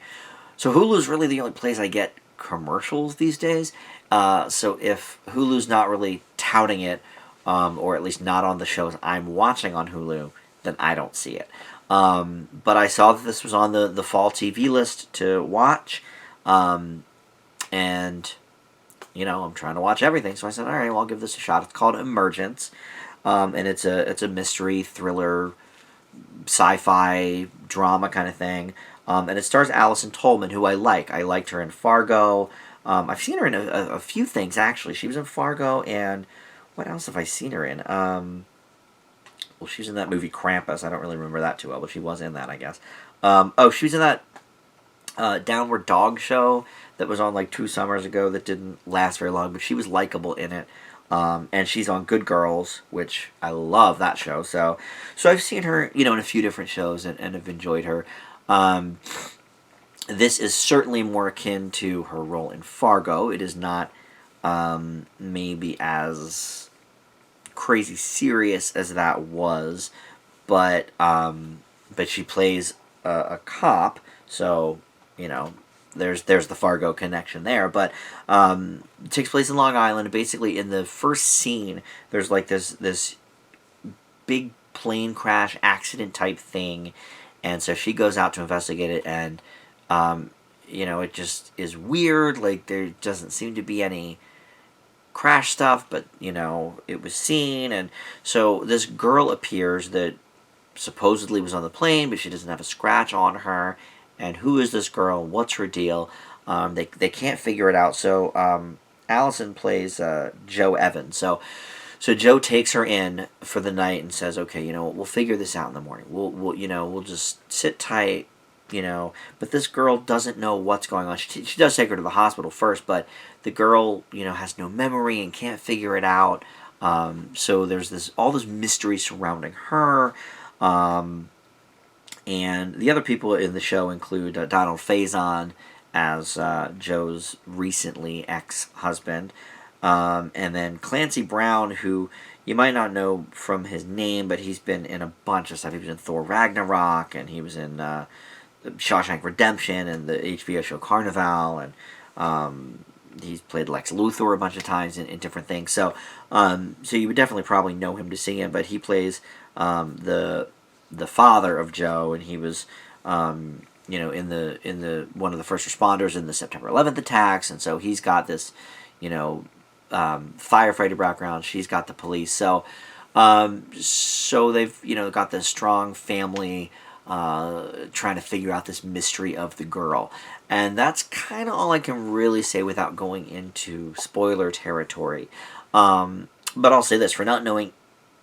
So Hulu's really the only place I get commercials these days. So if Hulu's not really touting it, or at least not on the shows I'm watching on Hulu, then I don't see it. But I saw that this was on the fall TV list to watch, and, you know, I'm trying to watch everything, so I said, all right, well, I'll give this a shot. It's called Emergence, and it's a mystery, thriller, sci-fi, drama kind of thing, and it stars Allison Tolman, who I like. I liked her in Fargo. I've seen her in a few things, actually. She was in Fargo, and what else have I seen her in? Well, she was in that movie Krampus. I don't really remember that too well, but she was in that, I guess. She was in that Downward Dog show that was on like 2 summers ago that didn't last very long, but she was likable in it. And she's on Good Girls, which I love that show. So I've seen her, you know, in a few different shows and have enjoyed her. This is certainly more akin to her role in Fargo. It is not maybe as crazy serious as that was, but she plays a cop, so, you know, there's the Fargo connection there. But it takes place in Long Island. Basically, in the first scene, there's like this big plane crash accident type thing, and so she goes out to investigate it, and you know, it just is weird. Like, there doesn't seem to be any crash stuff, but, you know, it was seen, and so this girl appears that supposedly was on the plane, but she doesn't have a scratch on her. And who is this girl? What's her deal? They can't figure it out. So Allison plays Joe Evans. So Joe takes her in for the night and says, okay, you know, we'll figure this out in the morning. We'll just sit tight, you know. But this girl doesn't know what's going on. She does take her to the hospital first, but the girl, you know, has no memory and can't figure it out. So there's all this mystery surrounding her. And the other people in the show include Donald Faison as Joe's recently ex-husband. And then Clancy Brown, who you might not know from his name, but he's been in a bunch of stuff. He was in Thor Ragnarok, and he was in Shawshank Redemption and the HBO show Carnival, and he's played Lex Luthor a bunch of times in different things. So you would definitely probably know him to see him, but he plays the father of Joe, and he was you know, in the one of the first responders in the September 11th attacks, and so he's got this, you know, firefighter background. She's got the police. So So they've, got this strong family trying to figure out this mystery of the girl. And that's kind of all I can really say without going into spoiler territory. But I'll say this, for not knowing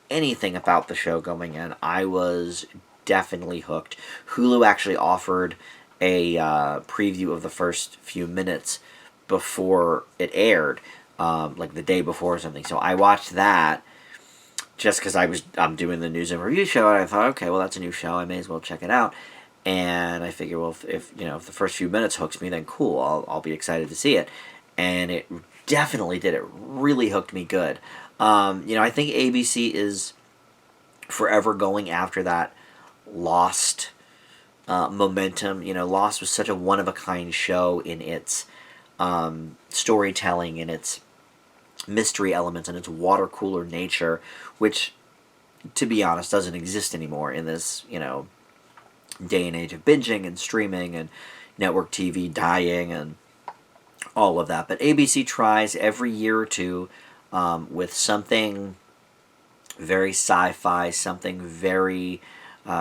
anything about the show going in, I was definitely hooked. Hulu actually offered a preview of the first few minutes before it aired, like the day before or something. So I watched that just because I'm doing the news and review show, and I thought, okay, well, that's a new show, I may as well check it out. And I figure, well, if the first few minutes hooks me, then cool, I'll be excited to see it. And it definitely did. It really hooked me good. I think ABC is forever going after that Lost momentum. Lost was such a one of a kind show in its storytelling, in its mystery elements, and its water cooler nature, which, to be honest, doesn't exist anymore in this day and age of binging and streaming and network TV dying and all of that. But ABC tries every year or two with something very sci-fi, something very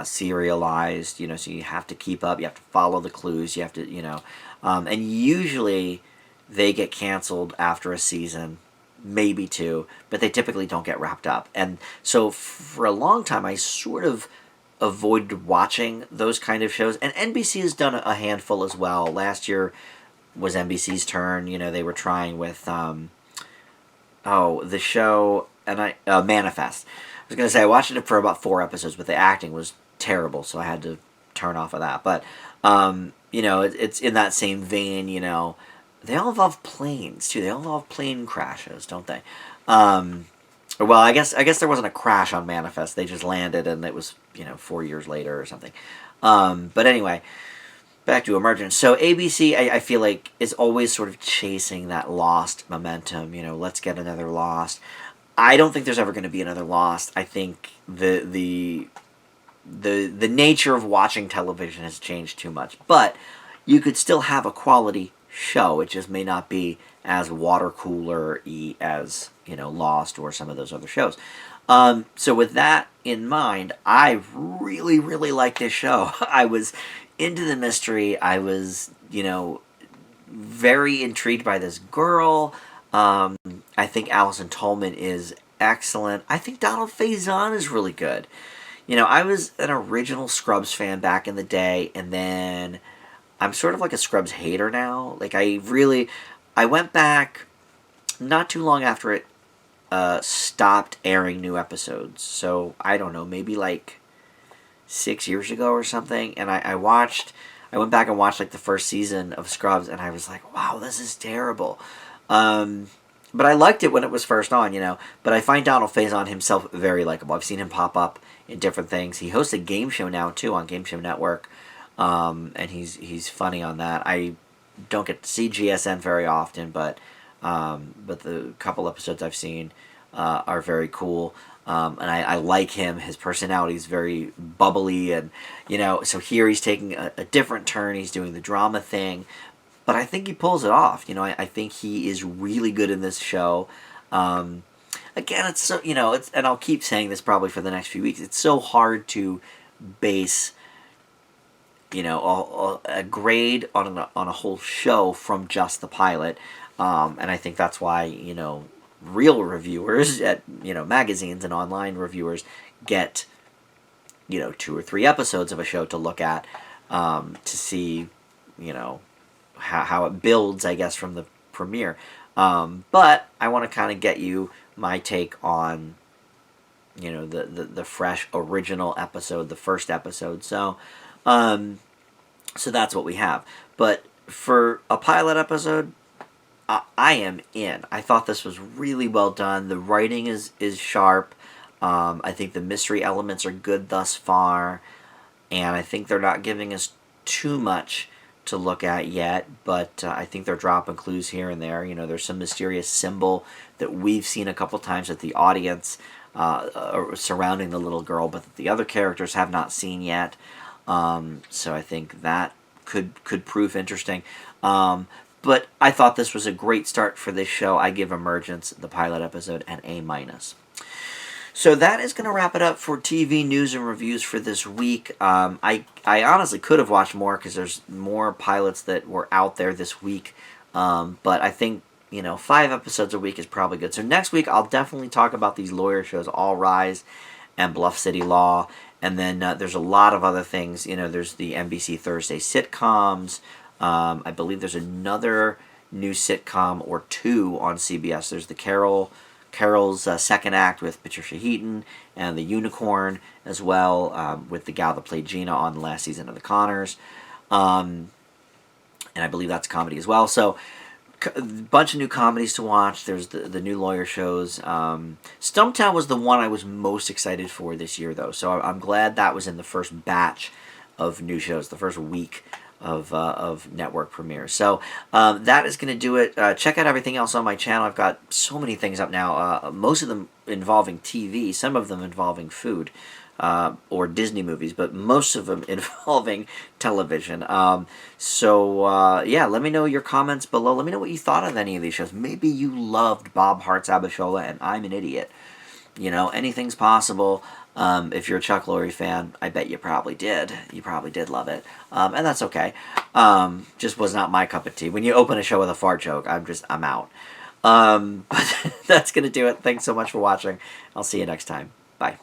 serialized, so you have to keep up, you have to follow the clues, you have to, and usually they get canceled after a season, maybe two, but they typically don't get wrapped up. And so for a long time, I sort of avoided watching those kind of shows. And NBC has done a handful as well. Last year was NBC's turn. They were trying with the show, and Manifest. I was going to say, I watched it for about 4 episodes, but the acting was terrible, so I had to turn off of that. But, it's in that same vein, they all involve planes, too. They all involve plane crashes, don't they? Well, I guess there wasn't a crash on Manifest. They just landed, and it was, 4 years later or something. But anyway, back to Emergence. So ABC, I feel like, is always sort of chasing that Lost momentum. Let's get another Lost. I don't think there's ever going to be another Lost. I think the nature of watching television has changed too much. But you could still have a quality show. It just may not be as water cooler-y as, Lost or some of those other shows. So with that in mind, I really, really like this show. I was into the mystery. I was, very intrigued by this girl. I think Alison Tolman is excellent. I think Donald Faison is really good. I was an original Scrubs fan back in the day, and then I'm sort of like a Scrubs hater now. Like, I went back not too long after it stopped airing new episodes. So, I don't know, maybe like 6 years ago or something, and I went back and watched like the first season of Scrubs, and I was like, wow, this is terrible. But I liked it when it was first on, But I find Donald Faison himself very likable. I've seen him pop up in different things. He hosts a game show now, too, on Game Show Network. And he's funny on that. I don't get to see GSN very often, but the couple episodes I've seen are very cool. And I like him. His personality is very bubbly, and so here he's taking a different turn. He's doing the drama thing, but I think he pulls it off. I think he is really good in this show. Again, it's so it's, and I'll keep saying this probably for the next few weeks. It's so hard to base a grade on a whole show from just the pilot, and I think that's why real reviewers at magazines and online reviewers get 2 or 3 episodes of a show to look at to see how it builds, I guess, from the premiere. But I want to kind of get you my take on the fresh original episode, the first episode. So that's what we have. But for a pilot episode, I am in. I thought this was really well done. The writing is sharp. I think the mystery elements are good thus far. And I think they're not giving us too much to look at yet. But I think they're dropping clues here and there. There's some mysterious symbol that we've seen a couple times at the audience surrounding the little girl, but that the other characters have not seen yet. So I think that could prove interesting. But I thought this was a great start for this show. I give Emergence, the pilot episode, an A-. So that is going to wrap it up for TV news and reviews for this week. I honestly could have watched more because there's more pilots that were out there this week. But I think, 5 episodes a week is probably good. So next week I'll definitely talk about these lawyer shows, All Rise and Bluff City Law. And then there's a lot of other things. There's the NBC Thursday sitcoms. I believe there's another new sitcom or two on CBS. There's the Carol's second act with Patricia Heaton, and the Unicorn as well, with the gal that played Gina on the last season of The Connors. And I believe that's comedy as well. So a bunch of new comedies to watch. There's the new lawyer shows. Stumptown was the one I was most excited for this year, though. So I'm glad that was in the first batch of new shows, the first week of network premieres. So that is going to do it. Check out everything else on my channel. I've got so many things up now, most of them involving TV, some of them involving food or Disney movies, but most of them involving television. Yeah, let me know your comments below. Let me know what you thought of any of these shows. Maybe you loved Bob Hearts Abishola and I'm an idiot. Anything's possible. If you're a Chuck Lorre fan, I bet you probably did. You probably did love it. And that's okay. Just was not my cup of tea. When you open a show with a fart joke, I'm out. But that's going to do it. Thanks so much for watching. I'll see you next time. Bye.